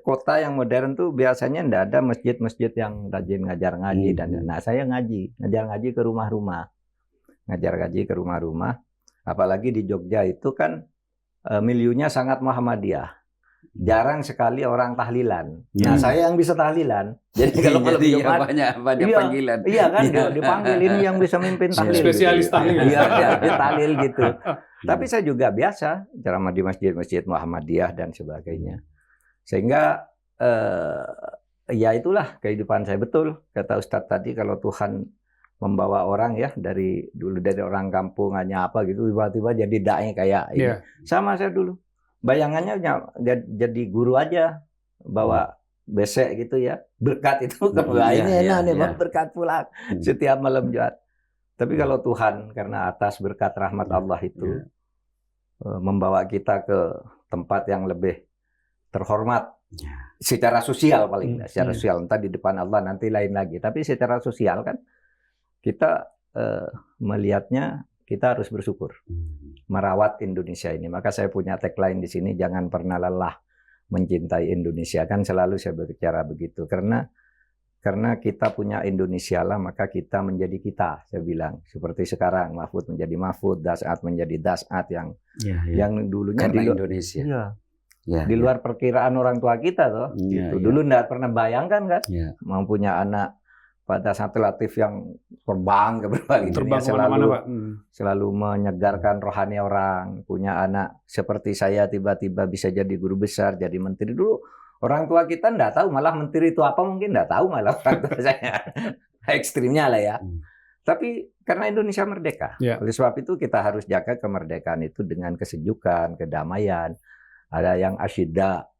kota yang modern tuh biasanya ndak ada masjid-masjid yang rajin ngajar ngaji. Nah saya ngajar ngaji ke rumah-rumah. Ngajar ngaji ke rumah-rumah. Apalagi di Jogja itu kan miliunya sangat Muhammadiyah. Jarang sekali orang tahlilan. Nah saya yang bisa tahlilan. Jadi kalau malam Jumat banyak panggilan. Iya kan dipanggil ini yang bisa mimpin tahlil. Spesialis tahlil. Iya, tahlil gitu. Tapi saya juga biasa ceramah di masjid-masjid Muhammadiyah dan sebagainya. Sehingga ya itulah kehidupan saya betul. Kata Ustadz tadi kalau Tuhan membawa orang ya dari orang kampung hanya apa gitu tiba-tiba jadi dai kayak ini. Sama saya dulu. Bayangannya jadi guru aja, bawa besek gitu ya. Berkat itu ini enak nih, berkat pulang setiap malam Jumat. Tapi kalau Tuhan karena atas berkat rahmat Allah itu membawa kita ke tempat yang lebih terhormat secara sosial paling tidak, secara sosial entah di depan Allah nanti lain lagi. Tapi secara sosial kan kita melihatnya kita harus bersyukur merawat Indonesia ini. Maka saya punya tagline di sini, jangan pernah lelah mencintai Indonesia. Kan selalu saya berbicara begitu karena kita punya Indonesia lah, maka kita menjadi kita, saya bilang. Seperti sekarang, Mahfud menjadi Mahfud, Das'at menjadi Das'at yang dulunya karena Indonesia. Di luar perkiraan orang tua kita toh. Gitu. Dulu enggak pernah bayangkan kan, mau punya anak pada saat relatif yang terbang ke berbagai dunia, selalu menyegarkan rohani orang, punya anak seperti saya tiba-tiba bisa jadi guru besar, jadi menteri. Dulu orang tua kita enggak tahu, malah menteri itu apa mungkin enggak tahu malah orang tua saya. Ekstrimnya lah ya. Tapi karena Indonesia merdeka. Oleh sebab itu kita harus jaga kemerdekaan itu dengan kesejukan, kedamaian. Ada yang asyidda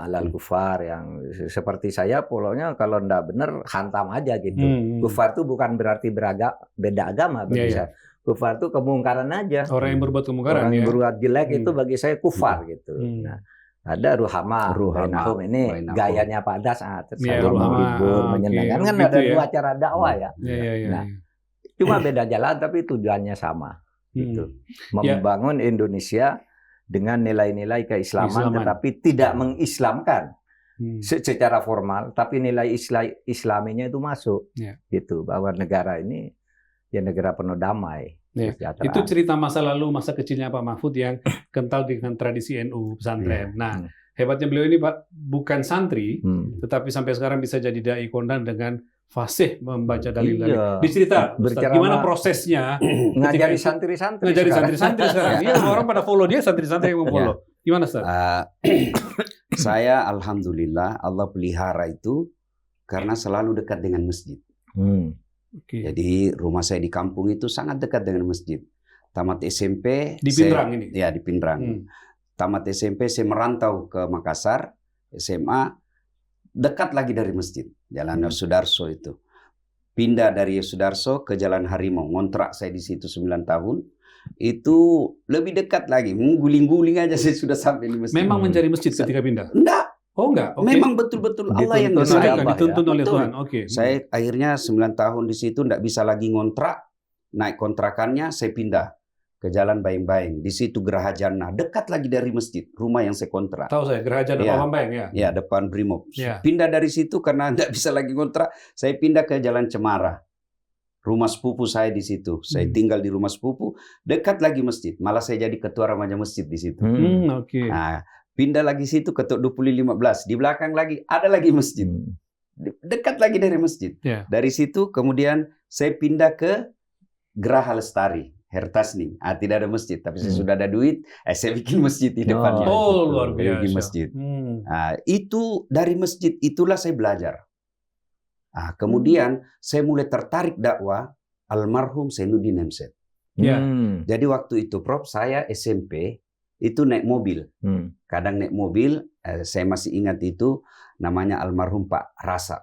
alal kufar, yang seperti saya pokoknya kalau enggak benar hantam aja gitu. Kufar itu bukan berarti beda agama bagi saya. Kufar itu kemungkaran aja. Orang yang berbuat kemungkaran. Orang yang berbuat jelek itu bagi saya kufar gitu. Nah, ada ruhama bainahum ini gayanya Pak Das, selalu menghibur, menyenangkan. Kan ada dua acara dakwah ya. Nah, cuma beda jalan tapi tujuannya sama. Gitu. Membangun Indonesia dengan nilai-nilai keislaman, tetapi tidak mengislamkan. secara formal, tapi nilai Islaminya itu masuk, gitu, bahwa negara ini ya negara penuh damai. Itu cerita masa lalu, masa kecilnya Pak Mahfud yang kental dengan tradisi NU pesantren. Nah, hebatnya beliau ini Pak bukan santri, tetapi sampai sekarang bisa jadi dai kondang dengan fasih membaca dalil-dalil. Dicerita, Ustaz, gimana prosesnya ngajari santri-santri sekarang. Iya, orang pada follow dia, santri-santri yang memfollow. Gimana, Ustaz? Saya alhamdulillah Allah pelihara itu karena selalu dekat dengan masjid. Jadi rumah saya di kampung itu sangat dekat dengan masjid. Tamat SMP di Pindrang ini. Ya, di Pindrang. Tamat SMP saya merantau ke Makassar, SMA dekat lagi dari masjid. Jalan Yosudarso itu. Pindah dari Yosudarso ke Jalan Harimau. Ngontrak saya di situ 9 tahun. Itu lebih dekat lagi. Guling-guling aja saya sudah sampai di masjid. Memang mencari masjid ketika pindah? Enggak. Oh enggak? Okay. Memang betul-betul Allah yang dituntun oleh Tuhan. Saya akhirnya 9 tahun di situ enggak bisa lagi ngontrak. Naik kontrakannya saya pindah ke Jalan Bayang-Bayang. Di situ Geraha Jannah, dekat lagi dari masjid, rumah yang saya kontrak. Tahu saya, Geraha Jannah Bayang-Bayang ya. Ya, depan Brimob. Pindah dari situ karena enggak bisa lagi ngontrak, saya pindah ke Jalan Cemara. Rumah sepupu saya di situ. Saya tinggal di rumah sepupu, dekat lagi masjid. Malah saya jadi ketua remaja masjid di situ. Nah, pindah lagi situ ke Dupuli 15. Di belakang lagi ada lagi masjid. Dekat lagi dari masjid. Dari situ kemudian saya pindah ke Geraha Lestari, Hertasni. Tidak ada masjid, tapi saya sudah ada duit. Saya bikin masjid di depannya. Oh, luar biasa. Di masjid. Itu dari masjid itulah saya belajar. Kemudian saya mulai tertarik dakwah almarhum Zainuddin Hemset. Jadi waktu itu Prof, saya SMP itu naik mobil. Kadang naik mobil, saya masih ingat itu namanya almarhum Pak Rasa.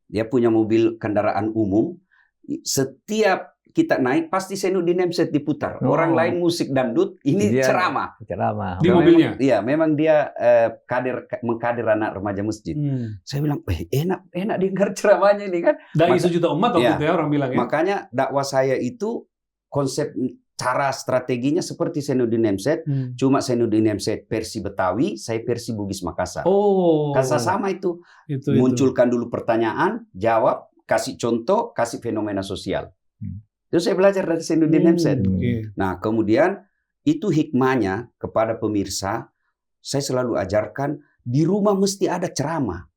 Dia punya mobil kendaraan umum. Setiap kita naik pasti Zainuddin Hemset diputar. Orang lain musik dangdut, ini ceramah. Di mobilnya. Iya, memang dia mengkader anak remaja masjid. Saya bilang, enak dengar ceramahnya ini kan. Dai sejuta umat waktu itu ya orang bilang ya. Makanya dakwah saya itu konsep cara strateginya seperti Zainuddin Hemset, cuma Zainuddin Hemset versi Betawi, saya versi Bugis Makassar. Kasa sama itu. Munculkan dulu pertanyaan, jawab, kasih contoh, kasih fenomena sosial. Terus saya belajar dari Zainuddin Hemset. Nah, kemudian itu hikmahnya kepada pemirsa, saya selalu ajarkan di rumah mesti ada ceramah.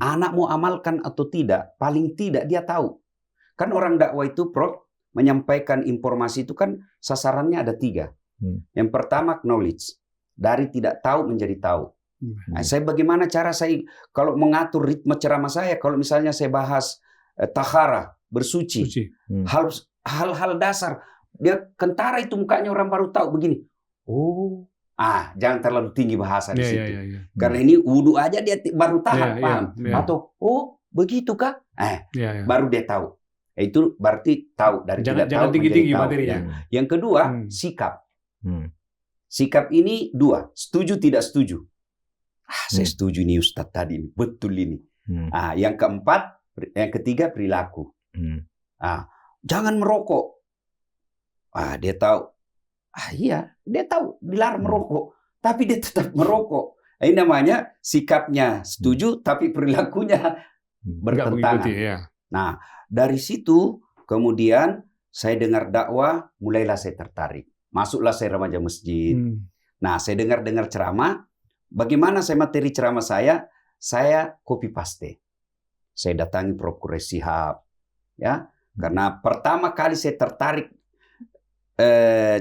Anak mau amalkan atau tidak, paling tidak dia tahu. Kan orang dakwah itu, Prof, menyampaikan informasi itu kan sasarannya ada 3. Yang pertama knowledge, dari tidak tahu menjadi tahu. Nah, saya bagaimana cara saya kalau mengatur ritme ceramah saya, kalau misalnya saya bahas tahara, bersuci, hal-hal dasar, dia kentara itu mukanya orang baru tahu begini. Jangan terlalu tinggi bahasa di situ. Karena ini wudhu aja dia baru paham. Atau begitu kah? Baru dia tahu. Itu berarti tahu dari tidak tahu tinggi-tinggi menjadi materinya. Yang kedua, sikap. Sikap ini 2, setuju tidak setuju. Saya setuju nih Ustadz tadi, betul ini. Yang keempat, yang ketiga perilaku. Jangan merokok. Dia tahu. Iya, dia tahu dilarang merokok, tapi dia tetap merokok. Ini namanya sikapnya setuju, tapi perilakunya bertentangan. Nah, dari situ kemudian saya dengar dakwah, mulailah saya tertarik. Masuklah saya remaja masjid. Nah, saya dengar ceramah. Bagaimana saya materi ceramah saya? Saya copy paste. Saya datangi Prof. Quraish Shihab, ya, karena pertama kali saya tertarik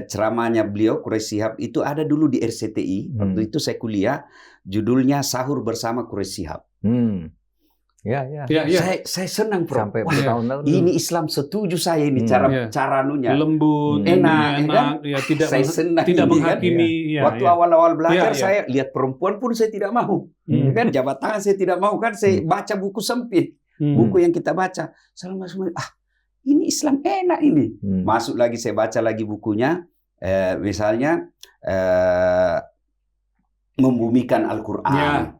ceramahnya beliau Quraish Shihab itu ada dulu di RCTI. Waktu itu saya kuliah, judulnya Sahur Bersama Quraish Shihab. Saya senang, Prof. Sampai bertahun-tahun. Ini Islam setuju saya ini cara nunya. Lembut, enak, ya, saya senang tidak ini, menghakimi. Kan? Waktu awal-awal belajar saya lihat perempuan pun saya tidak mau. Kan jabat tangan saya tidak mau, kan saya baca buku sempit. Buku yang kita baca. Selama ini Islam enak ini. Masuk lagi saya baca lagi bukunya. Misalnya Membumikan Al-Qur'an.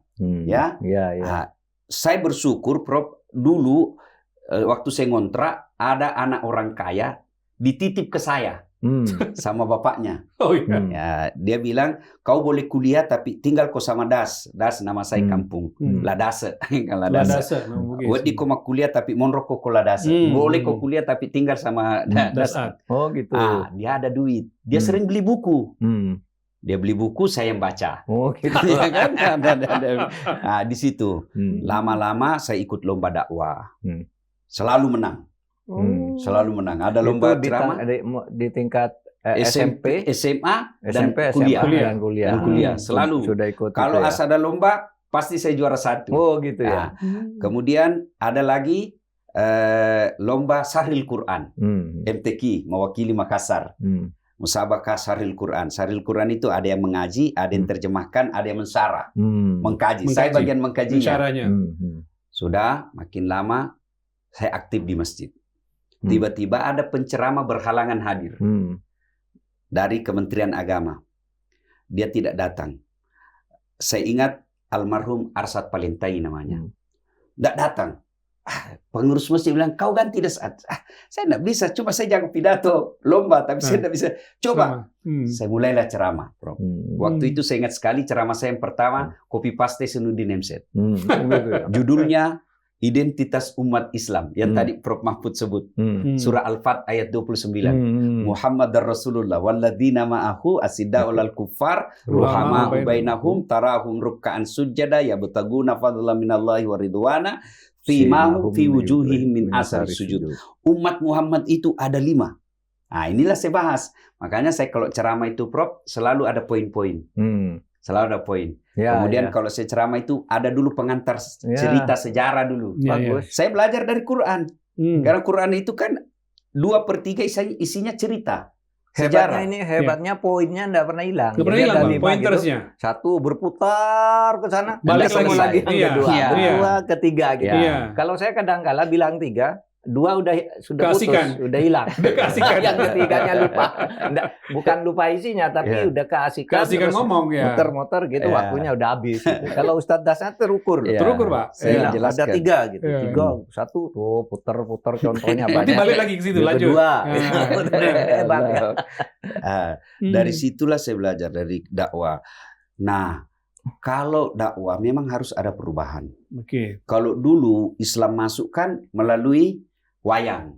Saya bersyukur, Prof, dulu waktu saya ngontrak ada anak orang kaya dititip ke saya. sama bapaknya. Oh iya. Ya, dia bilang, kau boleh kuliah tapi tinggal kau sama Das. Das nama saya kampung. Ladase. Ladase. Wedi kau mau kuliah tapi monroko kau ladase. Boleh kau kuliah tapi tinggal sama Das. Oh gitu. Dia ada duit. Dia sering beli buku. Dia beli buku, saya yang baca. Oh gitu. Ya kan? Nah, di situ. Lama-lama saya ikut lomba dakwah. Selalu menang. Selalu menang. Ada lomba ceramah di tingkat SMP, SMA, dan kuliah. Kuliah. Selalu. Sudah ikut. Kalau asal ada lomba, pasti saya juara 1. Oh gitu ya. Kemudian ada lagi lomba Sahril Quran. MTQ, mewakili Makassar. Musabaqah Sahril Quran. Sahril Quran itu ada yang mengaji, ada yang terjemahkan, ada yang mensarah. Mengkaji. Saya bagian mengkajinya. Sudah makin lama saya aktif di masjid. Tiba-tiba ada penceramah berhalangan hadir dari Kementerian Agama. Dia tidak datang. Saya ingat almarhum Arsad Palentai namanya. Tidak datang. Pengurus masjid bilang, kau ganti Desat. Saya tidak bisa, cuma saya jago pidato lomba, tapi saya tidak bisa. Coba. Saya mulailah ceramah, Prof. Waktu itu saya ingat sekali ceramah saya yang pertama, copy paste Senudin Emset. Judulnya Identitas Umat Islam yang tadi Prof Mahfud sebut. Surah Al-Fat ayat 29. Muhammad Rasulullah walladzina ma'ahu asidda'ul al-kuffar ruhama'u bainahum tarahum ruk'an sujada yabtaguna fadlan minallahi wa ridwana Fimahu fi wujuhihim min asar sujud. Umat Muhammad itu ada 5. Nah, inilah saya bahas. Makanya saya kalau ceramah itu, Prof, selalu ada poin-poin. Selalu ada poin. Kemudian kalau saya ceramah itu ada dulu pengantar cerita sejarah dulu. Bagus. Saya belajar dari Quran. Karena Quran itu kan 2/3 isinya cerita. Hebatnya ini, hebatnya poinnya enggak pernah hilang. Enggak pernah hilang, pointersnya. Satu berputar ke sana, balik lagi yang kedua, kedua, ketiga gitu. Kalau saya kadang-kala bilang 3, 2 sudah putus, sudah hilang. Yang ketiganya lupa. Bukan lupa isinya, tapi udah keasikan ngomong ya. Muter-muter gitu, waktunya udah habis. Gitu. Kalau Ustadz Dasnya terukur. Terukur, Pak. Ada 3 gitu. 3, 1 tuh puter-puter contohnya banyak. Nanti balik lagi ke situ, lanjut. 2. Hebat ya. Dari situlah saya belajar dari dakwah. Nah, kalau dakwah memang harus ada perubahan. Kalau dulu Islam masuk kan melalui wayang.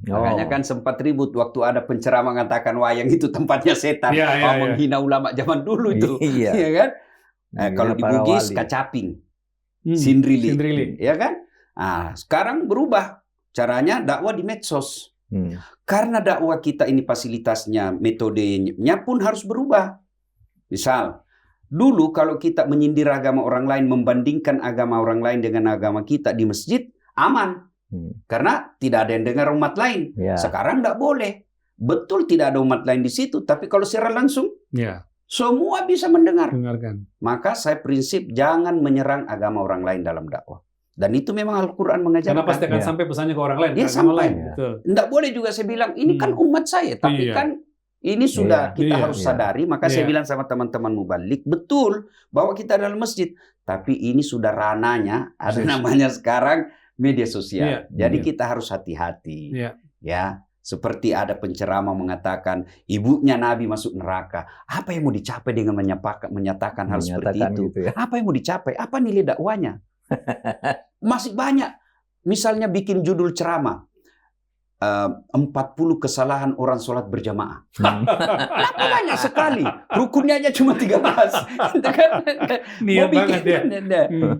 Makanya kan sempat ribut waktu ada penceramah mengatakan wayang itu tempatnya setan. Menghina ulama zaman dulu itu. Iya kan? Kalau di Bugis kacaping. Sindrili. Ya kan? Nah, sekarang berubah. Caranya dakwah di medsos. Karena dakwah kita ini fasilitasnya, metodenya pun harus berubah. Misal, dulu kalau kita menyindir agama orang lain, membandingkan agama orang lain dengan agama kita di masjid, aman. Karena tidak ada yang dengar umat lain. Sekarang tidak boleh. Betul tidak ada umat lain di situ, tapi kalau secara langsung, semua bisa mendengarkan. Maka saya prinsip jangan menyerang agama orang lain dalam dakwah. Dan itu memang Al-Quran mengajarkan. Karena pasti akan sampai pesannya ke orang lain. Dia sampai. Tidak boleh juga saya bilang, ini kan umat saya, tapi kan ini sudah kita harus sadari. Maka saya bilang sama teman-teman mubalik, betul bahwa kita dalam masjid, tapi ini sudah rananya, ada namanya sekarang media sosial. Jadi kita harus hati-hati. Ya, seperti ada penceramah mengatakan ibunya Nabi masuk neraka. Apa yang mau dicapai dengan menyatakan hal seperti itu? Gitu ya? Apa yang mau dicapai? Apa nilai dakwanya? Masih banyak. Misalnya bikin judul ceramah. 40 kesalahan orang sholat berjamaah. Kenapa banyak sekali? Rukunnya aja cuma 13. Niat banget ya.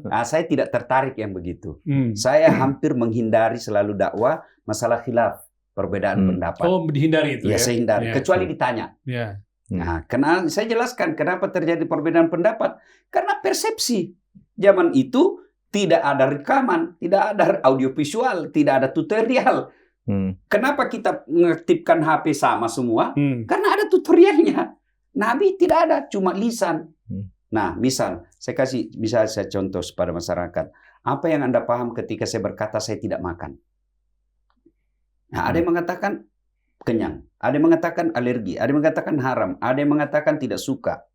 Nah, saya tidak tertarik yang begitu. Saya hampir menghindari selalu dakwah masalah khilaf, perbedaan pendapat. Oh, dihindari itu ya? Saya hindari, kecuali ditanya. Nah, karena saya jelaskan kenapa terjadi perbedaan pendapat. Karena persepsi. Zaman itu tidak ada rekaman, tidak ada audiovisual, tidak ada tutorial. Kenapa kita mengektipkan HP sama semua? Karena ada tutorialnya. Nabi tidak ada, cuma lisan. Nah, misal, bisa saya contoh pada masyarakat. Apa yang Anda paham ketika saya berkata saya tidak makan? Nah, ada yang mengatakan kenyang, ada yang mengatakan alergi, ada yang mengatakan haram, ada yang mengatakan tidak suka.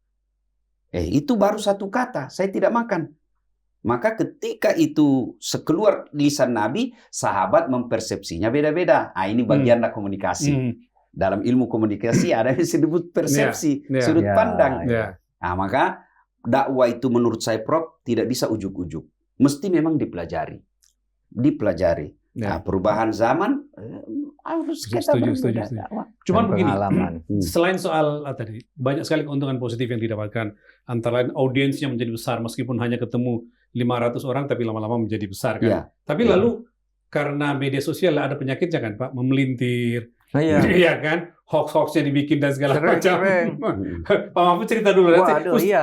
Itu baru satu kata, saya tidak makan. Maka ketika itu sekeluar lisan Nabi, sahabat mempersepsinya beda-beda. Ini bagianlah komunikasi. dalam ilmu komunikasi ada yang disebut persepsi, sudut pandang. Nah, maka dakwah itu menurut saya Prof tidak bisa ujuk-ujuk. Mesti memang dipelajari. Nah, perubahan zaman harus kita berbeda. Cuman begini, selain soal tadi, banyak sekali keuntungan positif yang didapatkan. Antara lain audiensnya menjadi besar, meskipun hanya ketemu 500 orang, tapi lama-lama menjadi besar kan. Tapi lalu karena media sosial ada penyakitnya kan Pak, memelintir, iya kan, hoax-hoaxnya dibikin dan segala macam. Pak Mahfud cerita dulu,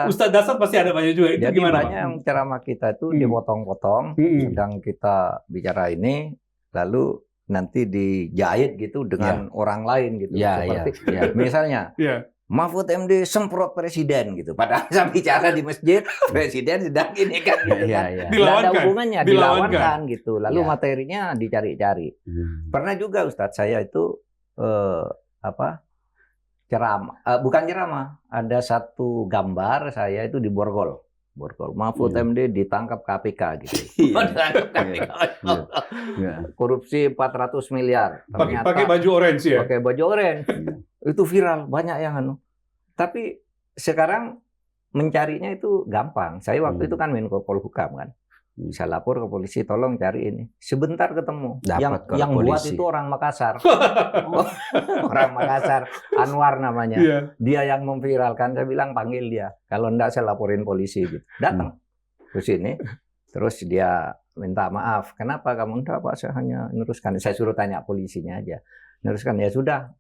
Ustadz Dasar pasti ada banyak juga. Itu jadi gimana, banyak yang ceramah kita itu dipotong-potong, sedang kita bicara ini, lalu nanti dijahit gitu dengan orang lain gitu. Seperti misalnya, Mahfud MD semprot presiden gitu. Padahal saya bicara di masjid, presiden sedang ini kan gitu kan. Nggak ada hubungannya, dilawankan gitu. Lalu materinya dicari-cari. Pernah juga Ustadz saya itu ceramah, bukan ceramah, ada satu gambar saya itu di Borgol. Mahfud MD ditangkap KPK gitu. Korupsi 400 miliar. Pakai baju orange ya? Pakai baju orange. Itu viral, banyak yang Tapi sekarang mencarinya itu gampang. Saya waktu itu kan Menko Polhukam kan. Bisa lapor ke polisi, tolong cari ini. Sebentar ketemu. Yang buat itu orang Makassar. Orang Makassar, Anwar namanya. Dia yang memviralkan. Saya bilang panggil dia. Kalau enggak saya laporin polisi gitu. Datang ke sini. Terus dia minta maaf. Kenapa kamu enggak Pak? Saya hanya meneruskan. Saya suruh tanya polisinya aja. Meneruskan ya sudah.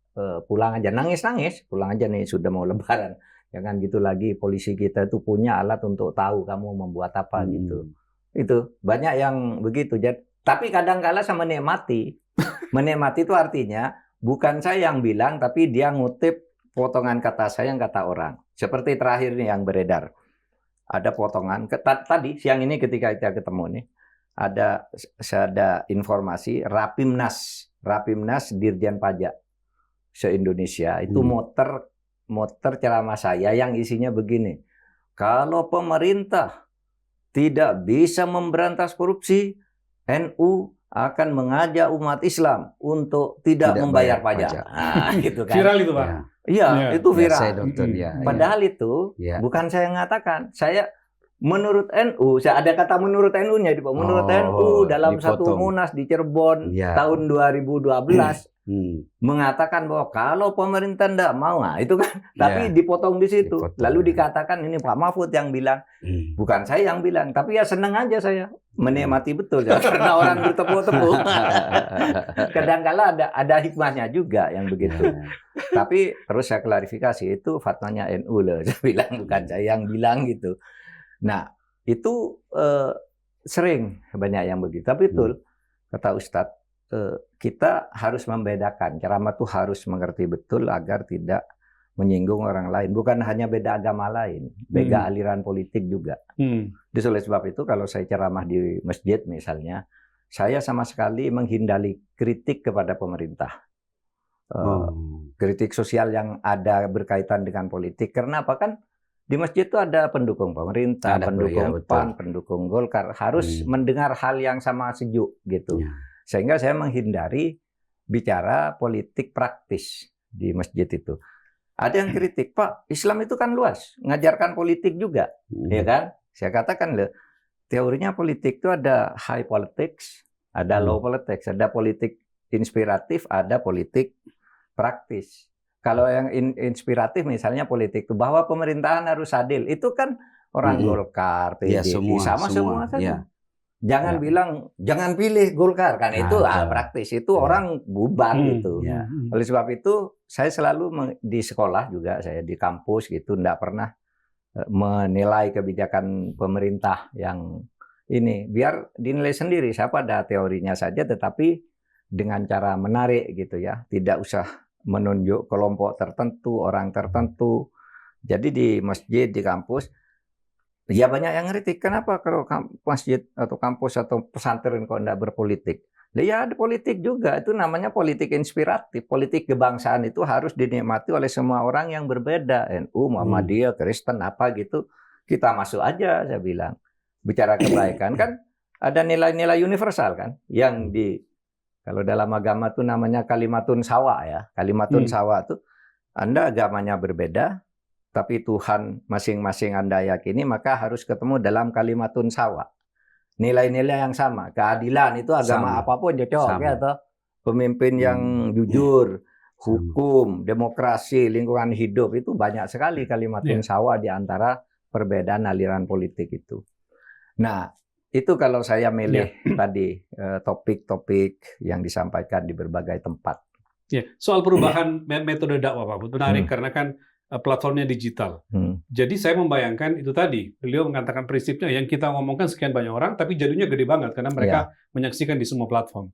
Pulang aja, nangis-nangis, pulang aja nih, sudah mau lebaran. Jangan gitu lagi, polisi kita itu punya alat untuk tahu kamu membuat apa gitu. Itu banyak yang begitu. Tapi kadang-kala saya menikmati. Menikmati itu artinya bukan saya yang bilang, tapi dia ngutip potongan kata saya yang kata orang. Seperti terakhir nih yang beredar. Ada potongan, tadi siang ini ketika kita ketemu nih, ada informasi Rapimnas Dirjen Pajak se-Indonesia itu motor ceramah saya yang isinya begini. Kalau pemerintah tidak bisa memberantas korupsi, NU akan mengajak umat Islam untuk tidak membayar pajak. Nah, gitu kan. Viral itu Pak? Iya, itu viral. Padahal itu bukan saya yang mengatakan. Saya menurut NU, saya ada kata menurut NU-nya, menurut NU dalam satu munas di Cirebon tahun 2012 mengatakan bahwa kalau pemerintah tidak mau, nah itu kan, tapi dipotong di situ. Lalu dikatakan ini Pak Mahfud yang bilang, bukan saya yang bilang, tapi ya senang aja saya menikmati betul ya, karena orang bertepuk-tepuk. Kadang-kala ada hikmahnya juga yang begitu. Tapi terus saya klarifikasi itu fatwanya NU loh, saya bilang bukan saya yang bilang gitu. Nah itu sering banyak yang begitu. Tapi betul kata Ustadz. Kita harus membedakan. Ceramah itu harus mengerti betul agar tidak menyinggung orang lain. Bukan hanya beda agama lain, beda aliran politik juga. Jadi oleh sebab itu kalau saya ceramah di masjid misalnya, saya sama sekali menghindari kritik kepada pemerintah. Kritik sosial yang ada berkaitan dengan politik. Karena apa kan? Di masjid itu ada pendukung pemerintah, pendukung PAN, pendukung Golkar. Harus mendengar hal yang sama sejuk gitu. Sehingga saya menghindari bicara politik praktis di masjid itu. Ada yang kritik, Pak, Islam itu kan luas, ngajarkan politik juga, ya kan? Saya katakan loh, teorinya politik itu ada high politics, ada low politics, ada politik inspiratif, ada politik praktis. Kalau yang inspiratif misalnya politik itu bahwa pemerintahan harus adil, itu kan orang Golkar, PDI, sama semua saja. Jangan bilang jangan pilih Golkar kan itu praktis itu orang bubar gitu. Oleh sebab itu saya selalu di sekolah juga saya di kampus gitu tidak pernah menilai kebijakan pemerintah yang ini biar dinilai sendiri. Saya pada teorinya saja tetapi dengan cara menarik gitu ya. Tidak usah menunjuk kelompok tertentu, orang tertentu. Jadi di masjid, di kampus ya banyak yang kritik, kenapa kalau masjid atau kampus atau pesantren kok enggak berpolitik? Ya ada politik juga, itu namanya politik inspiratif. Politik kebangsaan itu harus dinikmati oleh semua orang yang berbeda. NU, Muhammadiyah, Kristen, apa gitu. Kita masuk aja, saya bilang. Bicara kebaikan kan ada nilai-nilai universal kan yang Kalau dalam agama tuh namanya kalimatun sawa ya. Kalimatun sawa tuh Anda agamanya berbeda, tapi Tuhan masing-masing Anda yakini, maka harus ketemu dalam kalimatun sawa. Nilai-nilai yang sama. Keadilan itu agama apapun cocok ya toh. Pemimpin yang jujur, hukum, demokrasi, lingkungan hidup itu banyak sekali kalimatun sawa di antara perbedaan aliran politik itu. Nah, itu kalau saya milih tadi topik-topik yang disampaikan di berbagai tempat. Ya, soal perubahan metode dakwah Pak Mahfud menarik karena kan platformnya digital. Jadi saya membayangkan itu tadi, beliau mengatakan prinsipnya yang kita ngomongkan sekian banyak orang, tapi jadinya gede banget karena mereka menyaksikan di semua platform.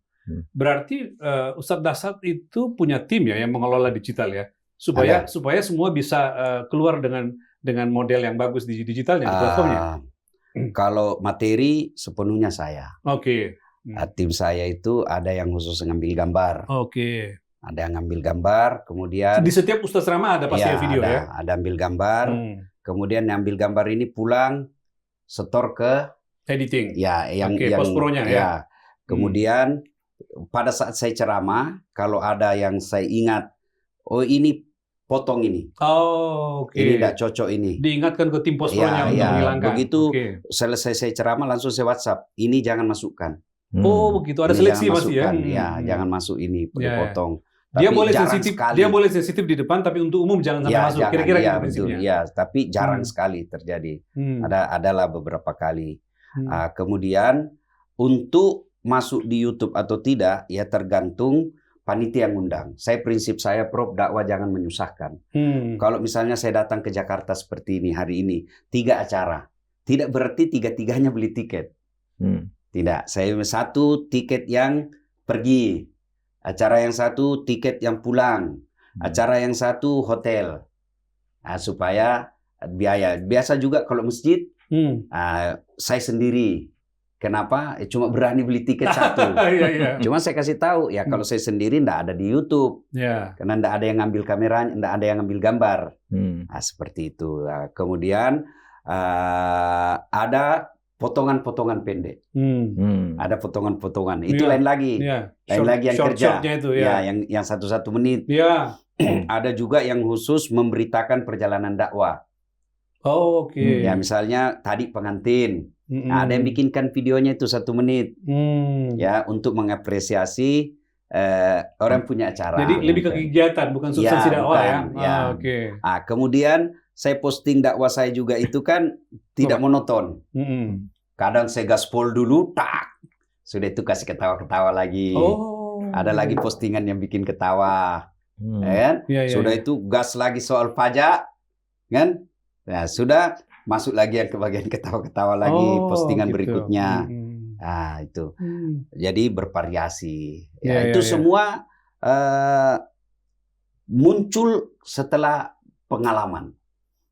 Berarti Ustadz Dasat itu punya tim ya yang mengelola digital ya, supaya semua bisa keluar dengan model yang bagus di digitalnya di platformnya. Kalau materi sepenuhnya saya. Oke. Tim saya itu ada yang khusus ngambil gambar. Oke. Ada yang ngambil gambar, kemudian di setiap Ustadz Rama ada pasti video ya. Ada ambil gambar, kemudian ambil gambar ini pulang setor ke editing. Ya, yang post pro-nya ya. Kemudian pada saat saya ceramah, kalau ada yang saya ingat, oh ini potong ini. Oh, oke. Ini tidak cocok ini. Diingatkan ke tim post pro-nya untuk menghilangkan. Begitu selesai saya ceramah langsung saya WhatsApp. Ini jangan masukkan. Oh, begitu. Ada seleksi masih ya. Ya, jangan masuk ini, potong. Dia boleh sensitif. Dia boleh sensitif di depan, tapi untuk umum jangan sampai masuk. Kira-kira gitu prinsipnya. Ya, tapi jarang sekali terjadi. Adalah beberapa kali. Kemudian untuk masuk di YouTube atau tidak, ya tergantung panitia yang undang. Prinsip saya, Prof, dakwah jangan menyusahkan. Kalau misalnya saya datang ke Jakarta seperti ini hari ini, 3 acara, tidak berarti 3-tiganya beli tiket. Tidak, saya 1 tiket yang pergi, acara yang 1 tiket yang pulang, acara yang 1 hotel, supaya biaya. Biasa juga kalau masjid, saya sendiri. Kenapa? Cuma berani beli tiket 1. Cuma saya kasih tahu, ya kalau saya sendiri enggak ada di YouTube. Karena enggak ada yang ngambil kameranya, enggak ada yang ngambil gambar. Seperti itu. Kemudian ada potongan-potongan pendek. Ada potongan-potongan. Itu lain lagi. Lain lagi yang kerja. Itu, yang 1 menit. Ada juga yang khusus memberitakan perjalanan dakwah. Oh, oke. Ya misalnya tadi pengantin. Ada yang bikinkan videonya itu 1 menit, ya untuk mengapresiasi orang punya acara. Jadi lebih ke kegiatan, bukan substansi dakwah ya. Oke. Kemudian saya posting dakwah saya juga itu kan tidak monoton. Kadang saya gaspol dulu, tak, sudah itu kasih ketawa-ketawa lagi. Ada lagi postingan yang bikin ketawa, kan? Sudah itu gas lagi soal pajak, kan? Nah sudah. Masuk lagi yang ke bagian ketawa-ketawa lagi, postingan berikutnya. Nah, itu. Jadi bervariasi. Itu semua muncul setelah pengalaman.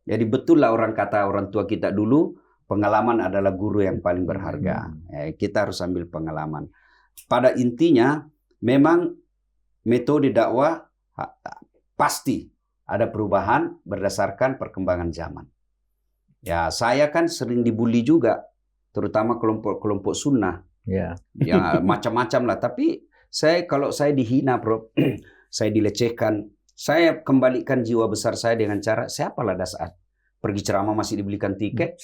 Jadi betul lah orang kata orang tua kita dulu, pengalaman adalah guru yang paling berharga. Kita harus ambil pengalaman. Pada intinya, memang metode dakwah pasti ada perubahan berdasarkan perkembangan zaman. Ya, saya kan sering dibully juga, terutama kelompok-kelompok sunnah. Ya, macam-macam lah. Tapi kalau saya dihina, Bro, saya dilecehkan, saya kembalikan jiwa besar saya dengan cara, siapalah Dasat? Pergi ceramah masih dibelikan tiket,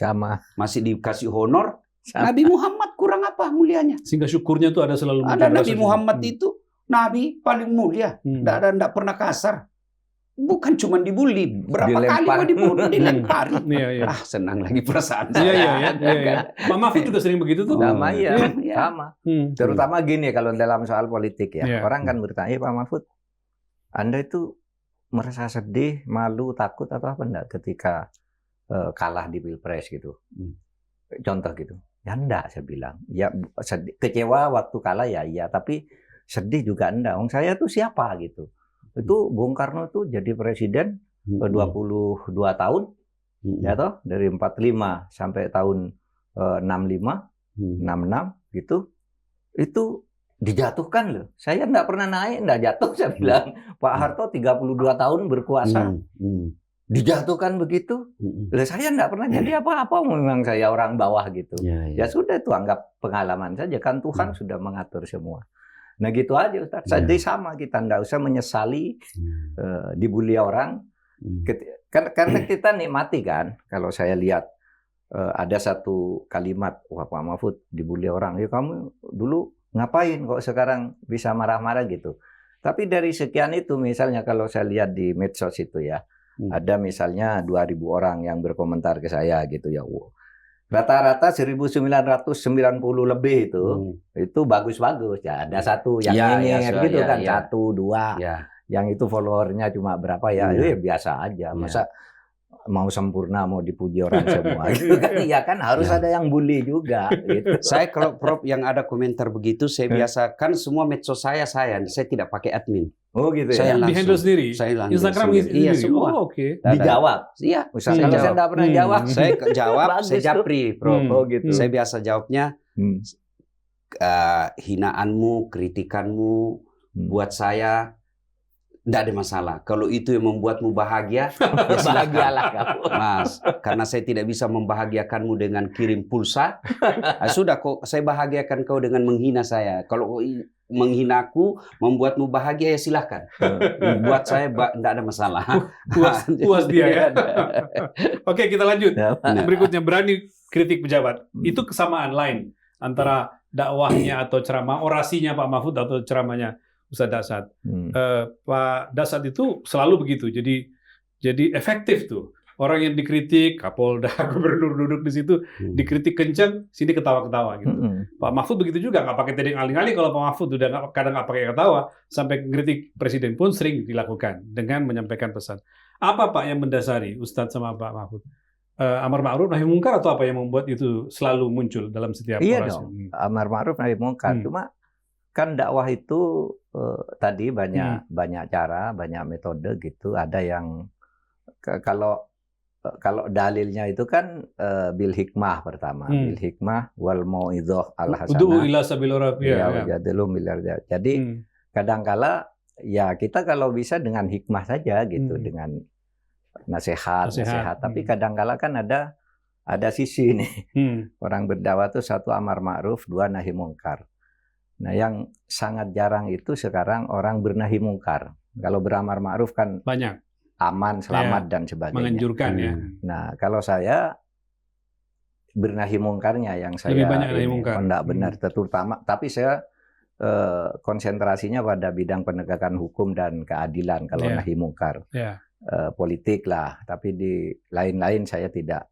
masih dikasih honor. Nabi Muhammad kurang apa mulianya? Sehingga syukurnya tuh ada selalu. Ada Nabi Muhammad itu, Nabi paling mulia, tidak pernah kasar. Bukan cuma dibully, berapa kali mau dibully, dilempari. Senang lagi perasaan saya. Pak Mahfud juga sering begitu tuh. Sama. Terutama gini kalau dalam soal politik ya. Orang kan bertanya, Pak Mahfud, Anda itu merasa sedih, malu, takut atau apa enggak ketika kalah di Pilpres gitu. Contoh gitu. Ya enggak, saya bilang. Ya sedih, kecewa waktu kalah ya iya, tapi sedih juga enggak. Saya tuh siapa gitu. Itu Bung Karno tuh jadi presiden 22 tahun, ya toh, dari 45 sampai tahun 65, 66 gitu. Itu dijatuhkan loh. Saya enggak pernah naik, enggak jatuh, saya bilang. Pak Harto 32 tahun berkuasa. Dijatuhkan begitu. Saya enggak pernah jadi apa-apa, memang saya orang bawah gitu. Ya sudah itu anggap pengalaman saja kan, Tuhan sudah mengatur semua. Nah gitu aja Ustaz. Jadi sama kita nggak usah menyesali dibully orang. Karena kita nikmati kan. Kalau saya lihat ada satu kalimat, wah Pak Mahfud dibully orang. Ya kamu dulu ngapain kok sekarang bisa marah-marah gitu. Tapi dari sekian itu misalnya kalau saya lihat di medsos itu ya. Ada misalnya 2.000 orang yang berkomentar ke saya gitu ya. Rata-rata 1.990 lebih itu bagus-bagus ya. Ada satu yang nyinyir gitu kan, 1, 2. Yang itu followernya cuma berapa ya, itu ya biasa aja. Masa mau sempurna, mau dipuji orang semua gitu kan. Ya kan harus ada yang bully juga gitu. Saya kalau Prof yang ada komentar begitu, saya biasa kan semua medsos saya tidak pakai admin. Oh gitu Saya ya. Di handle sendiri. Instagram sendiri. Iya semua. Oh, oke. Dijawab. Iya. Kalau saya nggak pernah jawab, Saya jawab, saya japri, Prof. Oh gitu. Saya biasa jawabnya hinaanmu, kritikanmu buat saya tidak ada masalah. Kalau itu yang membuatmu bahagia, ya bahagialah kamu. Mas, karena saya tidak bisa membahagiakanmu dengan kirim pulsa. Sudah kok, saya bahagiakan kau dengan menghina saya. Kalau menghinaku membuatmu bahagia ya silahkan. Buat saya tidak ada masalah. Puas dia ya. Oke, kita lanjut. Berikutnya, berani kritik pejabat. Itu kesamaan lain antara dakwahnya atau ceramah, orasinya Pak Mahfud atau ceramahnya Ustaz Dasyat. Pak Dasyat itu selalu begitu. Jadi efektif tuh. Orang yang dikritik, Kapolda, Gubernur duduk di situ, dikritik kencang, sini ketawa-ketawa gitu. Pak Mahfud begitu juga, nggak pakai tedeng aling-aling. Kalau Pak Mahfud udah kadang nggak pakai ketawa, sampai kritik presiden pun sering dilakukan dengan menyampaikan pesan. Apa Pak yang mendasari Ustadz sama Pak Mahfud? Amar ma'ruf nahi mungkar atau apa yang membuat itu selalu muncul dalam setiap orasi? Iya dong, amar ma'ruf nahi mungkar. Cuma kan dakwah itu tadi banyak cara, banyak metode gitu. Ada yang kalau dalilnya itu kan bil hikmah pertama, bil hikmah wal mau'izah al hasanah. Udu ila sabil rabbiyah. Jadi kadangkala ya kita kalau bisa dengan hikmah saja gitu, dengan nasihat. Tapi kadangkala kan ada sisi nih. Orang berdakwah itu 1 amar ma'ruf, 2 nahi mungkar. Nah, yang sangat jarang itu sekarang orang bernahi mungkar. Kalau beramar ma'ruf kan banyak, aman, selamat dan sebagainya. Menganjurkan ya. Nah, kalau saya bernahi mungkarnya yang saya lebih banyak nahi mungkar. Tidak benar, terutama. Tapi saya konsentrasinya pada bidang penegakan hukum dan keadilan. Kalau nahi mungkar, politik lah. Tapi di lain-lain saya tidak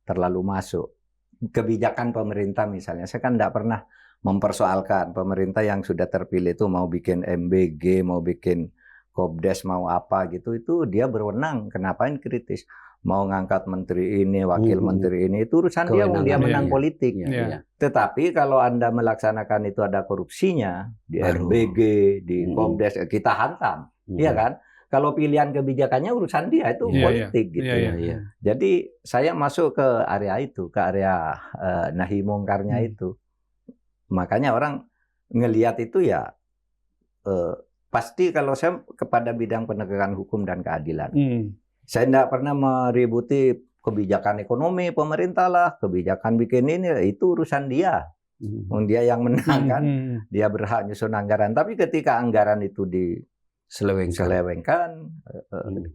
terlalu masuk. Kebijakan pemerintah misalnya, saya kan tidak pernah mempersoalkan pemerintah yang sudah terpilih itu mau bikin MBG, mau bikin Kopdes, mau apa gitu, itu dia berwenang. Kenapain kritis? Mau ngangkat menteri ini, wakil menteri ini, itu urusan dia menang politik. Tetapi kalau Anda melaksanakan itu ada korupsinya di MBG, di Kopdes, kita hantam, iya kan? Kalau pilihan kebijakannya urusan dia itu politik gitu. Jadi saya masuk ke area itu, ke area nahi mungkarnya itu. Makanya orang ngelihat itu ya pasti kalau saya kepada bidang penegakan hukum dan keadilan. Saya tidak pernah meributi kebijakan ekonomi pemerintah lah, kebijakan bikin ini, itu urusan dia. Dia yang menang kan, dia berhak nyusun anggaran. Tapi ketika anggaran itu diselewengkan,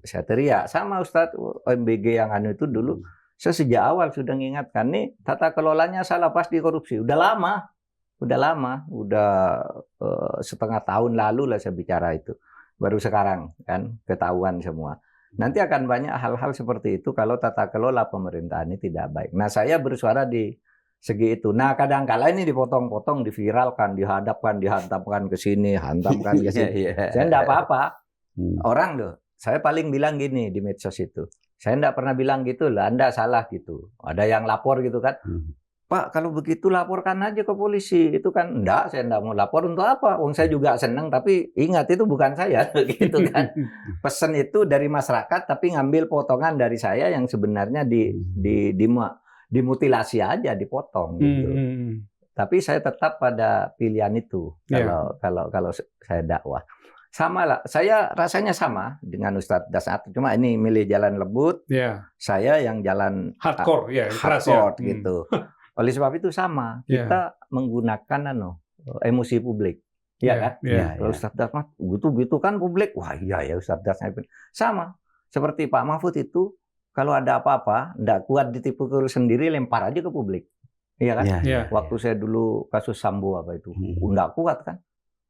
saya teriak. Sama Ustadz MBG yang itu dulu, saya sejak awal sudah mengingatkan, nih tata kelolanya salah, pasti korupsi. Udah lama, udah setengah tahun lalu lah saya bicara itu. Baru sekarang kan ketahuan semua. Nanti akan banyak hal-hal seperti itu kalau tata kelola pemerintahan ini tidak baik. Nah, saya bersuara di segi itu. Nah, kadang-kala ini dipotong-potong, diviralkan, dihantamkan ke sini, hantamkan ke sini. Saya enggak apa-apa. Orang loh, saya paling bilang gini di medsos itu. Saya enggak pernah bilang gitu loh, Anda salah gitu. Ada yang lapor gitu kan. Pak, kalau begitu laporkan aja ke polisi. Itu kan enggak, saya enggak mau lapor untuk apa? Wong saya juga senang, tapi ingat itu bukan saya gitu kan. Pesan itu dari masyarakat tapi ngambil potongan dari saya yang sebenarnya dimutilasi aja, dipotong gitu. Tapi saya tetap pada pilihan itu kalau saya dakwah. Sama lah, saya rasanya sama dengan Ustadz Dasyat, cuma ini milih jalan lembut. Saya yang jalan hardcore gitu. Oleh sebab itu sama, kita menggunakan emosi publik. Iya kan? Iya. Kalau Ustadz Das mah gitu kan publik, wah iya ya Ustadz Das sama. Seperti Pak Mahfud itu, kalau ada apa-apa, nggak kuat ditipu sendiri, lempar aja ke publik. Iya kan? Iya. Waktu saya dulu kasus Sambo apa itu, nggak kuat kan?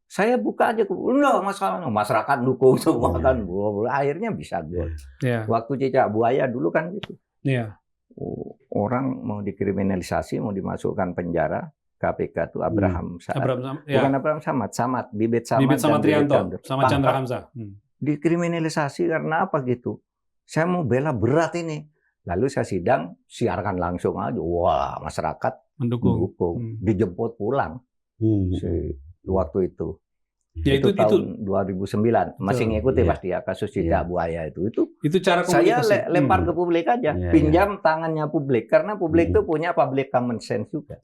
Saya buka aja, enggak masalah, masyarakat dukung semua kan, akhirnya bisa gol. Iya. Waktu Cicak Buaya dulu kan gitu. Iya. Orang mau dikriminalisasi, mau dimasukkan penjara, KPK itu Abraham ya. bukan Abraham Samad, Bibit Samad Trianto, sama Chandra Hamzah. Dikriminalisasi karena apa gitu? Saya mau bela berat ini. Lalu saya sidang, siarkan langsung aja. Wah, masyarakat mendukung. Dijemput pulang. Waktu itu. Ya, itu tahun 2009. Masih ngikuti pasti ya kasus Cicak Buaya itu. Itu cara komunikasi. Saya lempar ke publik aja. Pinjam tangannya publik. Karena publik itu punya public common sense juga.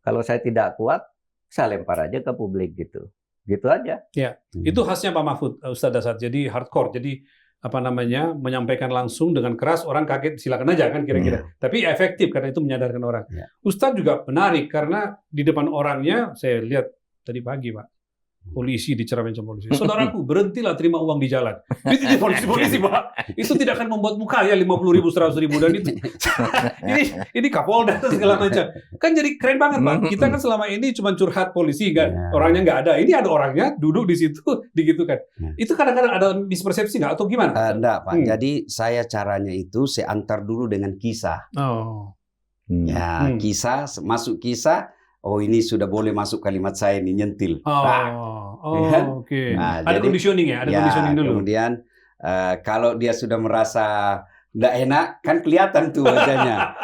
Kalau saya tidak kuat, saya lempar aja ke publik gitu. Gitu aja. Ya, itu khasnya Pak Mahfud, Ustadz Dasar. Jadi hardcore. Jadi menyampaikan langsung dengan keras, orang kaget, silakan aja kan kira-kira. Tapi efektif karena itu menyadarkan orang. Ustadz juga menarik karena di depan orangnya saya lihat tadi pagi, Pak, polisi diceramain sama polisi. Saudaraku, berhentilah terima uang di jalan. Itu di polisi, Pak. Itu tidak akan membuat muka ya 50.000, 100.000 dan itu. ini Kapolda segala macam. Kan jadi keren banget, Pak. Kita kan selama ini cuma curhat polisi kan, orangnya nggak ada. Ini ada orangnya duduk di situ, digitukan. Itu kadang-kadang ada mispersepsi nggak atau gimana? Enggak, Pak. Jadi saya caranya itu saya antar dulu dengan kisah. Kisah, masuk kisah. Oh, ini sudah boleh masuk kalimat saya ini nyentil. Oke. Nah, ada conditioning ya, ada conditioning dulu. Kemudian kalau dia sudah merasa nggak enak, kan kelihatan tuh wajahnya.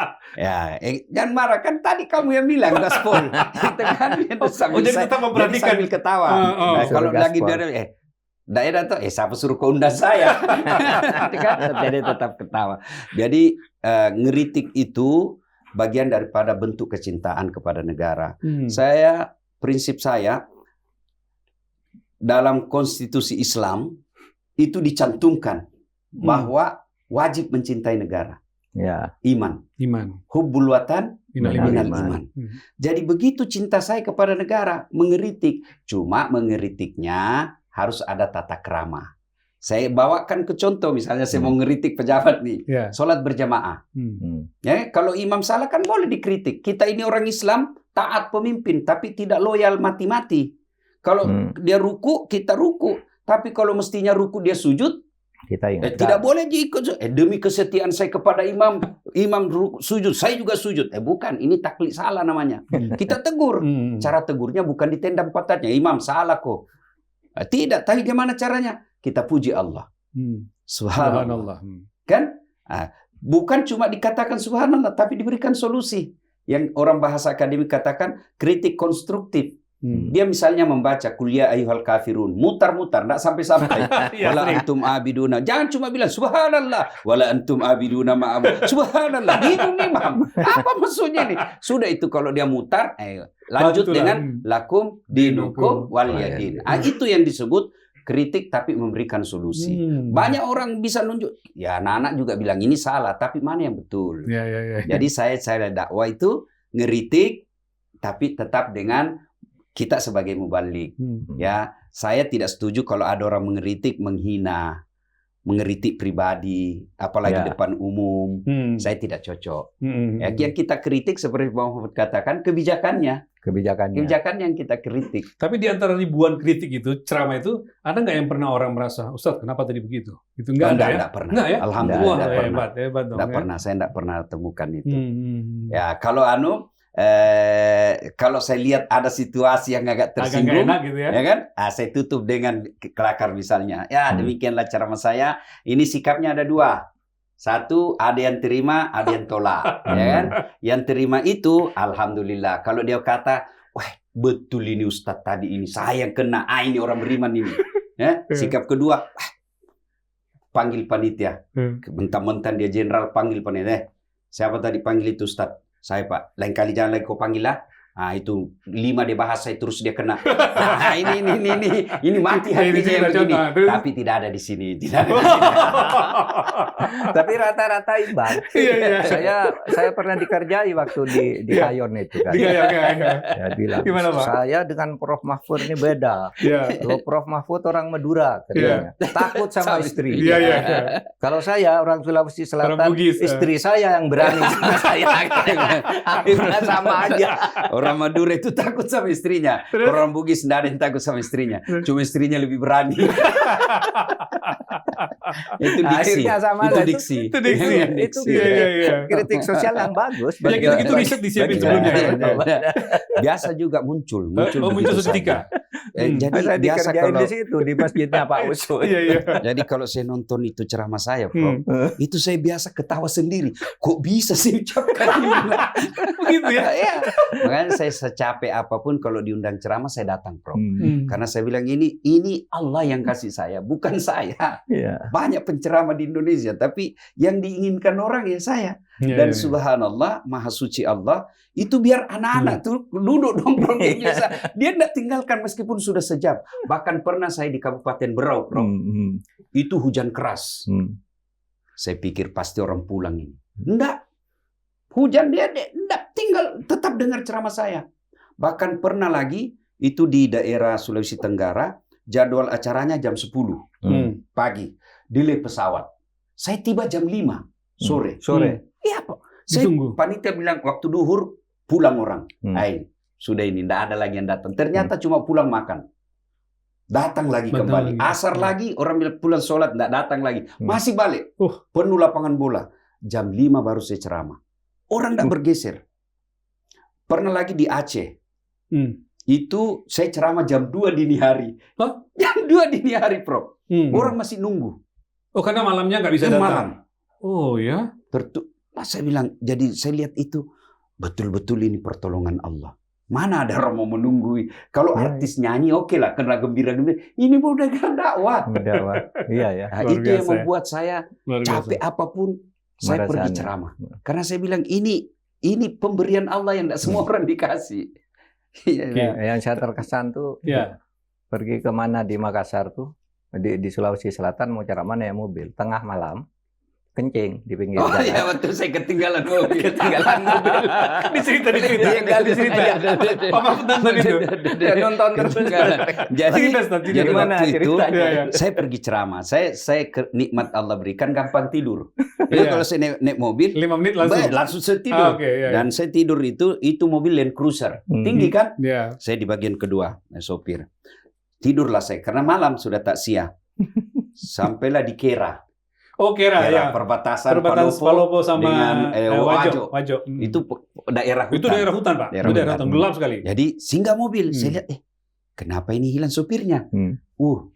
Jangan marah, kan tadi kamu yang bilang gaspol. Kita kan jadi tetap memperhatikan, sambil ketawa. Kalau lagi dari daerah tuh, siapa suruh kau undang saya? Jadi tetap ketawa. Jadi ngeritik itu bagian daripada bentuk kecintaan kepada negara. Prinsip saya, dalam konstitusi Islam, itu dicantumkan bahwa wajib mencintai negara. Iman. Hubbul watan minal iman. Jadi begitu cinta saya kepada negara, mengeritik. Cuma mengeritiknya harus ada tata krama. Saya bawakan ke contoh, misalnya saya mau ngeritik pejabat nih, sholat berjamaah. Kalau imam salah kan boleh dikritik. Kita ini orang Islam, taat pemimpin, tapi tidak loyal mati-mati. Kalau dia ruku, kita ruku. Tapi kalau mestinya ruku dia sujud, kita tidak boleh diikut. Demi kesetiaan saya kepada imam ruku, sujud, saya juga sujud. Bukan, ini taklid salah namanya. Kita tegur. Cara tegurnya bukan ditendang patahnya. Imam salah kok. Tidak, tapi gimana caranya? Kita puji Allah. Subhanallah. Kan? Bukan cuma dikatakan subhanallah, tapi diberikan solusi. Yang orang bahasa akademik katakan kritik konstruktif. Dia misalnya membaca kuliah ayyuhal kafirun, mutar-mutar, enggak sampai-sampai. Wala antum abiduna. Jangan cuma bilang subhanallah, wala antum abiduna ma'abu. Subhanallah. Bingung imam. Apa maksudnya nih? Sudah itu kalau dia mutar, lanjut dengan lakum dinukum waliyadin. Itu yang disebut kritik tapi memberikan solusi. Banyak orang bisa nunjuk. Ya anak-anak juga bilang ini salah, tapi mana yang betul? Jadi saya dakwah itu ngeritik tapi tetap dengan kita sebagai mubalik. Saya tidak setuju kalau ada orang mengeritik, menghina, mengeritik pribadi, apalagi depan umum. Saya tidak cocok. Yang kita kritik seperti Pak Mahfud katakan kebijakannya yang kita kritik. Tapi di antara ribuan kritik itu, ceramah itu, ada nggak yang pernah orang merasa, Ustadz kenapa tadi begitu? Itu enggak pernah. Enggak ya? Alhamdulillah enggak pernah. Hebat dong. Pernah. Saya enggak pernah temukan itu. Ya kalau kalau saya lihat ada situasi yang agak tersinggung, agak enak gitu ya kan? Saya tutup dengan kelakar misalnya. Demikianlah ceramah saya. Ini sikapnya ada dua. Satu, ada yang terima, ada yang tolak. Ya kan? Yang terima itu, alhamdulillah. Kalau dia kata, wah betul ini Ustadz tadi ini, saya yang kena, ini orang beriman ini. Sikap kedua, panggil panitia. Mentang-mentang dia jenderal, panggil panitia. Siapa tadi panggil itu Ustadz? Saya Pak. Lain kali jangan lagi kau panggil lah. Nah, itu 5 dia bahas saya terus dia kena. Nah, ini mati hatinya yang begini. Tapi tidak ada di sini. Tidak ada di sini. Tapi rata-rata Iqbal. Saya pernah dikerjai waktu di Kayon itu kan. Ya, bilang, Gimana, Pak? saya dengan Prof Mahfud ini beda. Kalau Prof Mahfud orang Madura, katanya. Takut sama istri. Kalau saya orang Sulawesi Selatan, Bugis, istri saya yang berani sama saya. Akhirnya sama aja. Orang Madura itu takut sama istrinya. Orang Bugis tidak ada yang takut sama istrinya. Cuma istrinya lebih berani. Itu diksi. Akhirnya sama Itu lah. diksi. Itu diksi. Itu Iya. kritik sosial yang bagus. Itu riset disiapin sebelumnya. Biasa juga muncul Muncul begitu seketika. saja. Jadi Saya biasa dikerjain kalau di situ di masjidnya Pak Usul. jadi kalau saya nonton itu ceramah saya, Prof, itu saya biasa ketawa sendiri. Kok bisa sih ucapkan ini? Begitu ya. Iya. Makanya saya secapek apapun kalau diundang ceramah saya datang, Prof. Karena saya bilang ini Allah yang kasih saya, bukan saya. Iya. Banyak penceramah di Indonesia, tapi yang diinginkan orang ya saya. Dan subhanallah, maha suci Allah, itu biar anak-anak tuh duduk nongkrong biasa. Dia tidak tinggalkan meskipun sudah sejam. Bahkan pernah saya di Kabupaten Berau, Prof. Itu hujan keras. Saya pikir pasti orang pulang ini. Enggak. Hujan dia enggak, tinggal tetap dengar ceramah saya. Bahkan pernah lagi itu di daerah Sulawesi Tenggara, jadwal acaranya jam 10 pagi. Delay pesawat. Saya tiba jam 5 sore. Iya, Pak. Saya panitia bilang waktu duhur pulang orang. Sudah ini enggak ada lagi yang datang. Ternyata cuma pulang makan. Datang lagi kembali. Asar lagi orang bilang pulang sholat enggak datang lagi. Masih balik. Penuh lapangan bola. Jam 5 baru saya ceramah. Orang tidak bergeser. Pernah lagi di Aceh. Itu saya ceramah jam 2 dini hari. Jam 2 dini hari, Prof. Orang masih nunggu. Oh, karena malamnya nggak bisa datang. Malam. Oh ya. Saya bilang, jadi saya lihat itu betul-betul ini pertolongan Allah. Mana ada orang mau menunggu? Kalau artis nyanyi oke lah, kena gembira-gembira. Ini udah gak dakwah. Iya ya. Nah, itu yang membuat saya capek apapun. Saya pergi ceramah. Karena saya bilang ini pemberian Allah yang tidak semua orang dikasih. Yang saya terkesan tuh pergi kemana di Makassar tuh di Sulawesi Selatan mau ceramah naik mobil tengah malam kencing di pinggir jalan. Oh iya betul, saya ketinggalan mobil. Di cerita. Pak Mahfud nonton itu. Nonton terus. Jadi waktu itu saya pergi ceramah. Saya nikmat Allah berikan gampang tidur. Jadi kalau saya naik mobil 5 menit langsung saya tidur. Dan saya tidur itu mobil Land Cruiser. Tinggi kan? Saya di bagian kedua, sopir. Tidurlah saya karena malam sudah tak siap. Sampailah di Kera. Oh, Kera. Perbatasan Palopo sama dengan Wajo. Itu daerah hutan. Itu daerah hutan, Pak. Itu daerah hutan gelap sekali. Jadi singgah mobil, saya lihat kenapa ini hilang sopirnya?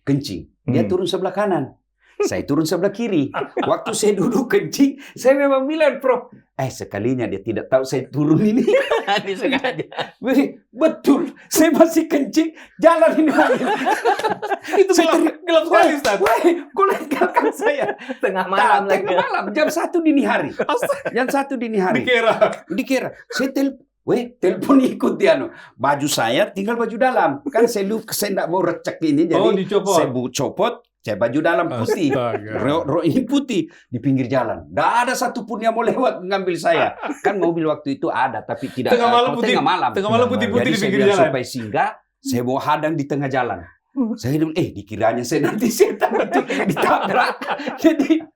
Kencing. Dia turun sebelah kanan. Saya turun sebelah kiri. Waktu saya duduk kencing, saya memang bilang, Prof, sekalinya dia tidak tahu saya turun ini. Disengaja. Betul, saya masih kencing, jalan ini mobil. Itu gelap sekali, Ustaz. Kok legalkan saya? Tengah malam. Tengah malam, jam 1 dini hari. Jam 1 dini hari. Di Kera. Saya telepon ikut dia. Baju saya tinggal baju dalam. Kan saya tidak mau recek ini, jadi saya copot. Saya baju dalam putih, ini putih di pinggir jalan. Tidak ada satupun yang mau lewat mengambil saya. Kan mobil waktu itu ada, tapi tidak. Tengah malam putih-putih di pinggir jalan. Supaya singgah, saya bawa hadang di tengah jalan. Saya bilang, dikiranya saya nanti setan itu ditabrak. Jadi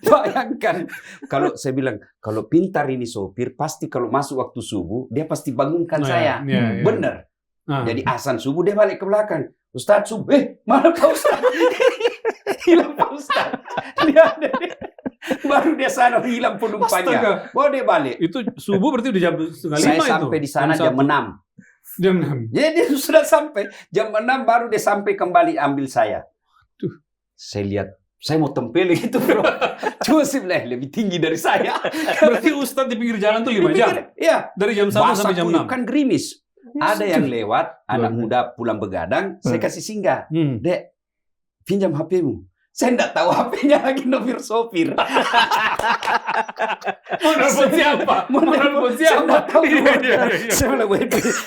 bayangkan, kalau saya bilang, kalau pintar ini sopir, pasti kalau masuk waktu subuh, dia pasti bangunkan saya. Benar. Jadi azan subuh dia balik ke belakang. Ustaz subuh, mana Pak Ustaz? Hilang Pak Ustaz. Baru dia sana hilang penumpangnya. Baru dia balik. Itu subuh berarti udah jam 4:30 Saya sampai di sana jam 6. Jam 6. Jadi dia sudah sampai jam 6 baru dia sampai kembali ambil saya. Saya lihat, saya mau tempel gitu, Bro. Cuma sebelah lebih tinggi dari saya. Berarti Ustaz di pinggir jalan tuh 5 jam? Iya. Dari jam 1 sampai jam 6? Kan gerimis. Ada yang lewat, anak muda pulang begadang, saya kasih singgah. Dek, pinjam HP-mu. Saya enggak tahu HP-nya lagi nomor sopir. Mau nelfon siapa? Mau nelfon siapa? Saya enggak tahu. Iya. Saya bilang,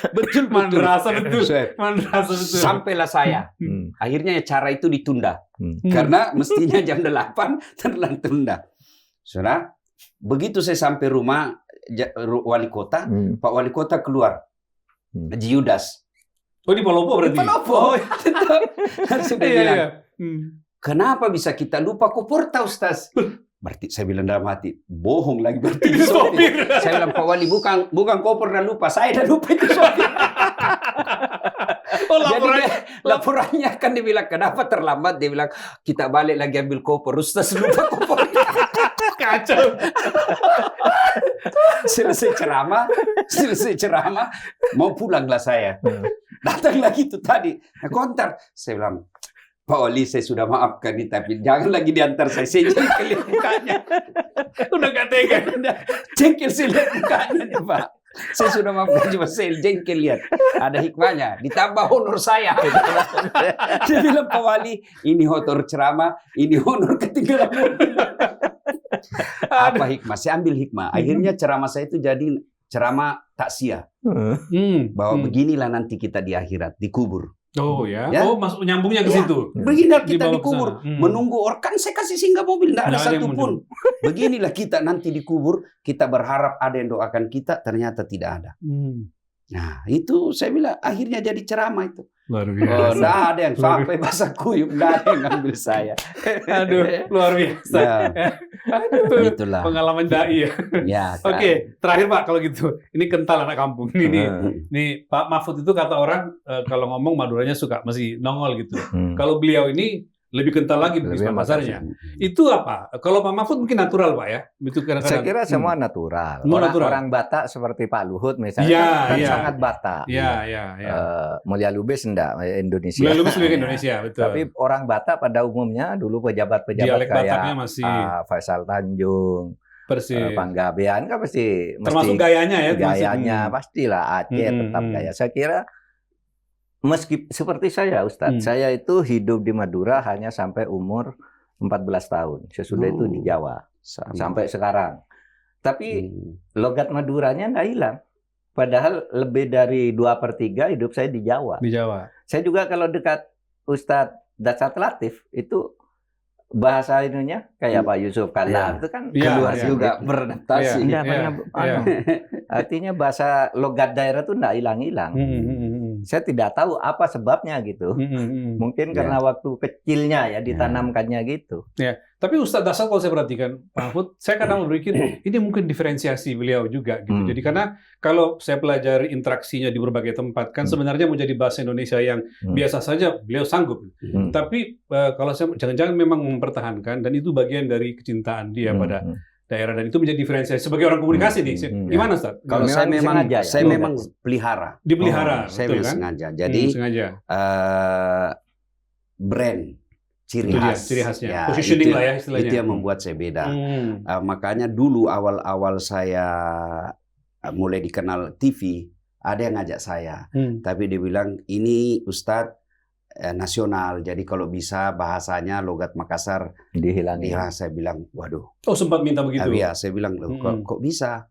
betul. Madrasah betul. Madrasah betul. Sampailah saya. Akhirnya cara itu ditunda. Karena mestinya jam 8 tertunda. Saudara, begitu saya sampai rumah wali kota, Pak Wali Kota keluar. Haji Yudas. Oh, di Palopo berarti? Di Palopo. Sudah bilang, kenapa bisa kita lupa koper Ustaz? Berarti saya bilang dalam hati, bohong lagi berarti di sopir. Saya bilang, Pak Wali, bukan koper dan lupa, saya dah lupa itu sopir. Jadi laporannya kan dibilang, kenapa terlambat? Dia bilang, kita balik lagi ambil koper. Ustaz lupa koper. Kacau. Selesai ceramah, mau pulanglah saya. Datang lagi itu tadi, kontak. Saya bilang, Pak Wali, saya sudah maafkan nih, tapi jangan lagi diantar saya jengkel lihat mukanya. Udah gak tega. Jengkel saya lihat mukanya nih, Pak. Saya sudah maafkan, cuma saya jengkel lihat. Ada hikmahnya, ditambah honor saya. Dia bilang, Pak Wali, ini honor ceramah, ini honor ketinggalan. Apa hikmah? Saya ambil hikmah. Akhirnya ceramah saya itu jadi ceramah taksiah. Bahwa beginilah nanti kita di akhirat, dikubur. Oh ya. Ya? Oh, masuk nyambungnya ke situ. Beginilah kita Dibawa dikubur. ke sana. Menunggu orang, kan saya kasih singgah mobil, tidak ada Nggak ada yang satupun. Beginilah kita nanti dikubur, kita berharap ada yang doakan kita, ternyata tidak ada. Nah, itu saya bilang akhirnya jadi ceramah itu. Luar Oh, biasa. nggak ada yang sampai basah kuyup, nggak ada yang ngambil saya. Aduh, luar biasa. Ya, Aduh, itulah. pengalaman dai ya. Ya, Oke, terakhir Pak kalau gitu. Ini kental anak kampung. Ini Pak Mahfud itu kata orang kalau ngomong Maduranya suka masih nongol gitu. Kalau beliau ini lebih kental lagi Bugis Makassarnya. Itu apa? Kalau Pak Mahfud mungkin natural Pak ya. Itu Saya kira semua natural. Orang Batak seperti Pak Luhut misalnya sangat Batak. Iya. Mulia Lubis enggak Indonesia. Mulia Lubis lebih Indonesia, betul. Tapi orang Batak pada umumnya dulu pejabat-pejabat kayak Faisal Tanjung, Panggabean kan pasti termasuk gayanya ya. Gayanya pastilah Aceh tetap gaya. Saya kira meski seperti saya, Ustadz, saya itu hidup di Madura hanya sampai umur 14 tahun. Sesudah itu di Jawa sampai sekarang. Tapi logat Maduranya nggak hilang. Padahal lebih dari 2/3 hidup saya di Jawa. Di Jawa. Saya juga kalau dekat Ustadz Datsat Latif itu bahasa ininya kayak Pak Yusuf Kalla itu kan keluar juga beradaptasi. Artinya bahasa logat daerah itu nggak hilang-hilang. Saya tidak tahu apa sebabnya gitu. Mungkin karena waktu kecilnya ya ditanamkannya gitu. Ya, tapi Ustadz Datsat kalau saya perhatikan Pak Mahfud, saya kadang berpikir ini mungkin diferensiasi beliau juga gitu. Jadi karena kalau saya pelajari interaksinya di berbagai tempat kan sebenarnya menjadi bahasa Indonesia yang biasa saja beliau sanggup. Tapi kalau saya jangan-jangan memang mempertahankan dan itu bagian dari kecintaan dia pada daerah dan itu menjadi diferensiasi sebagai orang komunikasi nih. Gimana Ustaz? Kalau saya memang pelihara. Dipelihara, saya betul kan? sengaja. Jadi brand ciri khasnya. Ya, positioning lah ya istilahnya. Itu yang membuat saya beda. Makanya dulu awal-awal saya mulai dikenal TV, ada yang ngajak saya. Tapi dia bilang, ini Ustadz nasional, jadi kalau bisa bahasanya logat Makassar dihilangi. Saya bilang, waduh. Oh, sempat minta begitu? Iya, saya bilang, kok bisa?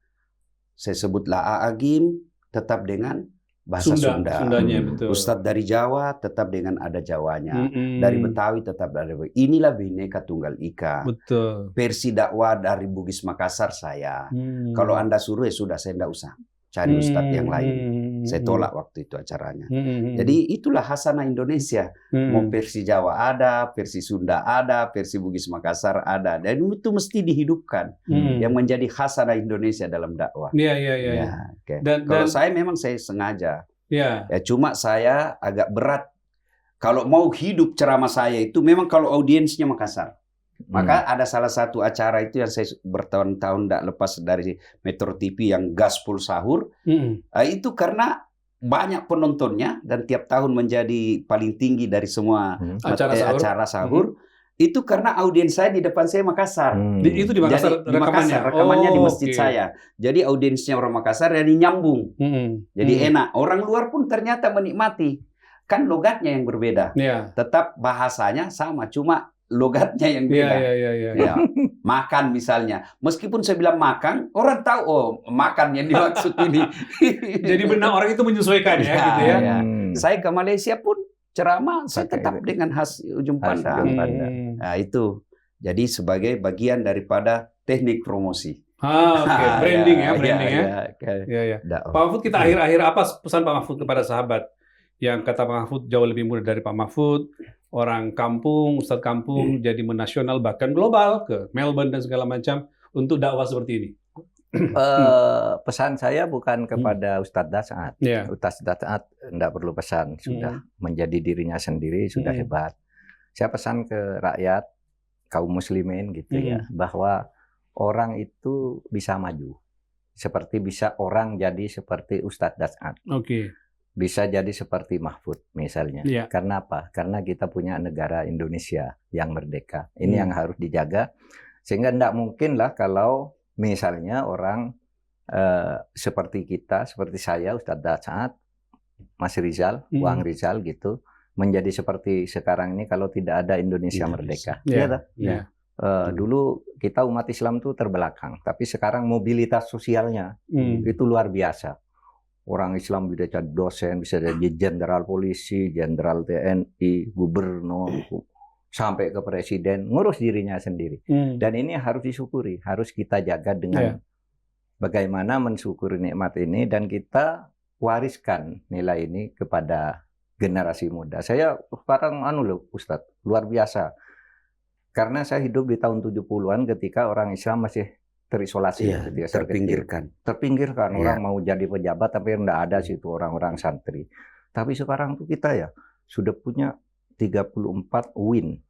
Saya sebutlah Agim tetap dengan bahasa Sunda. Sundanya, betul. Ustadz dari Jawa tetap dengan ada Jawanya. Dari Betawi tetap ada. Inilah Bhinneka Tunggal Ika. Betul. Versi dakwah dari Bugis Makassar saya. Kalau Anda suruh ya sudah, saya tidak usah cari ustadz yang lain. Saya tolak waktu itu acaranya. Jadi itulah hasanah Indonesia. Mau versi Jawa ada, versi Sunda ada, versi Bugis Makassar ada. Dan itu mesti dihidupkan. Yang menjadi hasanah Indonesia dalam dakwah. Iya. Okay. Kalau saya memang saya sengaja. Ya, cuma saya agak berat. Kalau mau hidup ceramah saya itu memang kalau audiensnya Makassar. Maka ada salah satu acara itu yang saya bertahun-tahun tidak lepas dari Metro TV yang Gaspol Sahur. Itu karena banyak penontonnya dan tiap tahun menjadi paling tinggi dari semua acara sahur. Itu karena audiens saya di depan saya Makassar. Itu di Makassar. Jadi, rekamannya di masjid saya. Jadi audiensnya orang Makassar jadi nyambung. Jadi enak. Orang luar pun ternyata menikmati. Kan logatnya yang berbeda. Tetap bahasanya sama. Cuma logatnya yang beda. Iya. Ya, makan misalnya. Meskipun saya bilang makan, orang tahu oh makan yang dimaksud ini. Jadi benar orang itu menyesuaikan ya, gitu ya. Ya. Saya ke Malaysia pun ceramah, saya tetap dengan khas ujung pandang. Nah, itu. Jadi sebagai bagian daripada teknik promosi. Oke. Branding ya. Iya. Dakwah. Pak Mahfud, kita akhir-akhir apa pesan Pak Mahfud kepada sahabat? Yang kata Pak Mahfud jauh lebih muda dari Pak Mahfud, orang kampung, Ustadz kampung, jadi menasional bahkan global ke Melbourne dan segala macam untuk dakwah seperti ini. Pesan saya bukan kepada Ustadz Dasaat. Ustadz Dasaat tidak perlu pesan, sudah menjadi dirinya sendiri, sudah hebat. Saya pesan ke rakyat, kaum muslimin gitu ya, bahwa orang itu bisa maju. Seperti bisa orang jadi seperti Ustadz Dasaat. Bisa jadi seperti Mahfud misalnya. Karena apa? Karena kita punya negara Indonesia yang merdeka. Ini yang harus dijaga. Sehingga tidak mungkin lah kalau misalnya orang seperti kita, seperti saya, Ustadz Dasaat, Mas Rizal, Wang Rizal gitu, menjadi seperti sekarang ini kalau tidak ada Indonesia merdeka. Dulu kita umat Islam itu terbelakang, tapi sekarang mobilitas sosialnya itu luar biasa. Orang Islam bisa jadi dosen, bisa jadi jenderal polisi, jenderal TNI, gubernur, sampai ke presiden, ngurus dirinya sendiri. Dan ini harus disyukuri, harus kita jaga dengan bagaimana mensyukuri nikmat ini dan kita wariskan nilai ini kepada generasi muda. Saya sekarang Ustadz, luar biasa. Karena saya hidup di tahun 70-an ketika orang Islam masih terisolasi, terpinggirkan. Orang mau jadi pejabat tapi tidak ada situ orang-orang santri. Tapi sekarang tuh kita ya sudah punya 34 UIN.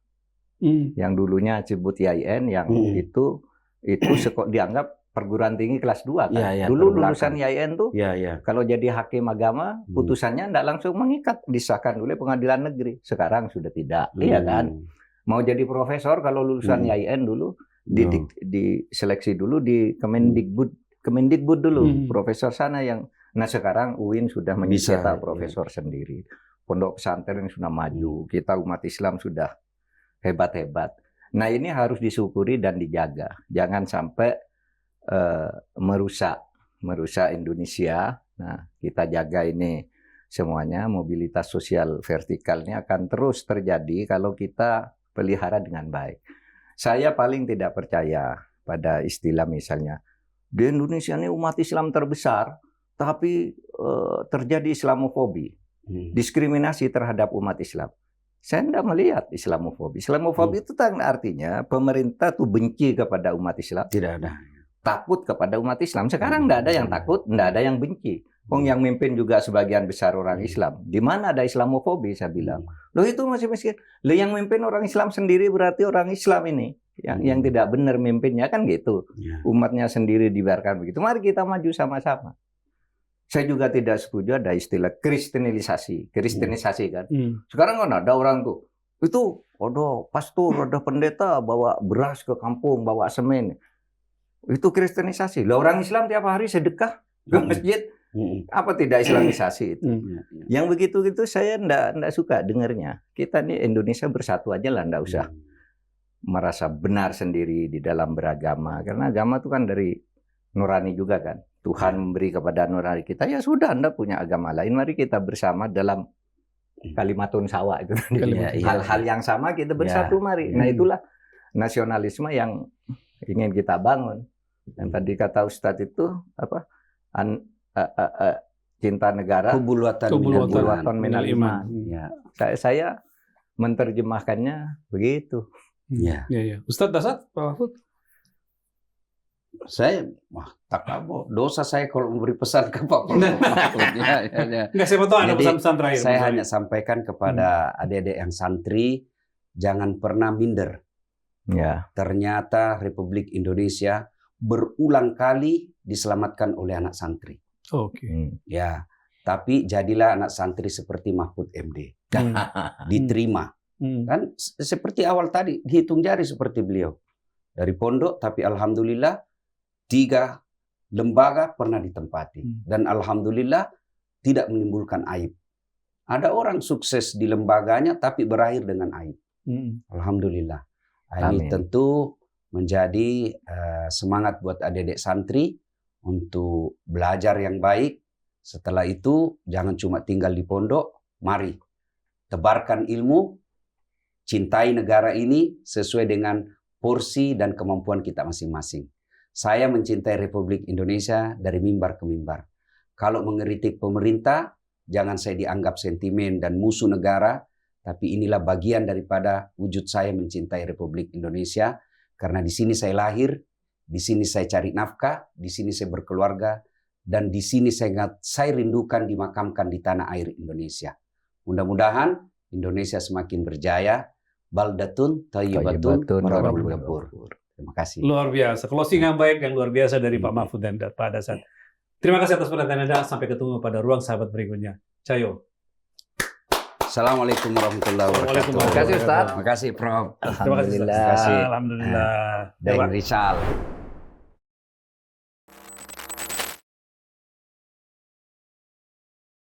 Yang dulunya disebut IAIN, yang itu dianggap perguruan tinggi kelas 2 kan. Dulu lulusan IAIN tuh kalau jadi hakim agama putusannya tidak langsung mengikat, disahkan oleh pengadilan negeri. Sekarang sudah tidak, iya kan? Mau jadi profesor kalau lulusan IAIN dulu diseleksi dulu di Kemendikbud dulu, profesor sana yang. Nah sekarang UIN sudah mencetak profesor sendiri, pondok pesantren sudah maju, kita umat Islam sudah hebat-hebat. Nah ini harus disyukuri dan dijaga, jangan sampai merusak Indonesia. Nah kita jaga ini semuanya, mobilitas sosial vertikalnya akan terus terjadi kalau kita pelihara dengan baik. Saya paling tidak percaya pada istilah misalnya, di Indonesia ini umat Islam terbesar, tapi terjadi Islamofobi, diskriminasi terhadap umat Islam. Saya tidak melihat Islamofobi. Islamofobi itu artinya pemerintah tuh benci kepada umat Islam. Tidak ada. Takut kepada umat Islam. Sekarang tidak ada yang takut, tidak ada yang benci. Yang mimpin juga sebagian besar orang Islam. Di mana ada Islamofobi, saya bilang. Loh itu masih miskin. Loh yang mimpin orang Islam sendiri berarti orang Islam ini. Yang tidak benar mimpinnya kan gitu. Umatnya sendiri dibiarkan begitu. Mari kita maju sama-sama. Saya juga tidak setuju ada istilah kristenisasi kan. Sekarang kan ada orang tuh. Itu ada pastor, ada pendeta bawa beras ke kampung, bawa semen. Itu kristenisasi. Loh orang Islam tiap hari sedekah ke masjid. Apa tidak Islamisasi itu? Yang begitu-gitu saya enggak suka dengarnya. Kita nih Indonesia bersatu aja lah, enggak usah merasa benar sendiri di dalam beragama. Karena agama itu kan dari nurani juga kan. Tuhan memberi kepada nurani kita, ya sudah Anda punya agama lain. Mari kita bersama dalam kalimatun sawa itu. Hal-hal yang sama kita bersatu mari. Nah itulah nasionalisme yang ingin kita bangun. Yang tadi kata Ustadz itu apa? Cinta negara, hubul watan minal iman. Saya menerjemahkannya begitu. Ustadz Dasaat, Pak Mahfud? Saya tak tahu dosa saya kalau memberi pesan ke Pak Mahfud. Nggak, siapa tahu ada pesan-pesan terakhir. Saya hanya sampaikan kepada adik-adik yang santri, jangan pernah minder. Ternyata Republik Indonesia berulang kali diselamatkan oleh anak santri. Ya, tapi jadilah anak santri seperti Mahfud MD. Diterima. Kan seperti awal tadi, hitung jari seperti beliau. Dari pondok, tapi alhamdulillah 3 lembaga pernah ditempati. Dan alhamdulillah tidak menimbulkan aib. Ada orang sukses di lembaganya tapi berakhir dengan aib. Alhamdulillah. Ini tentu menjadi semangat buat adik-adik santri untuk belajar yang baik. Setelah itu jangan cuma tinggal di pondok, mari tebarkan ilmu, cintai negara ini sesuai dengan porsi dan kemampuan kita masing-masing. Saya mencintai Republik Indonesia dari mimbar ke mimbar. Kalau mengkritik pemerintah, jangan saya dianggap sentimen dan musuh negara, tapi inilah bagian daripada wujud saya mencintai Republik Indonesia, karena di sini saya lahir, di sini saya cari nafkah, di sini saya berkeluarga, dan di sini saya rindukan dimakamkan di tanah air Indonesia. Mudah-mudahan Indonesia semakin berjaya. Baldatun thayyibatun warabul ghafur. Terima kasih. Luar biasa. Closing yang baik dan luar biasa dari Pak Mahfud dan Pak Dasan. Terima kasih atas perhatian Anda. Sampai ketemu pada ruang sahabat berikutnya. Cayo. Assalamualaikum warahmatullahi wabarakatuh. Terima kasih Ustaz. Terima kasih Prof. Terima kasih. Alhamdulillah. Alhamdulillah. Dan Rizal.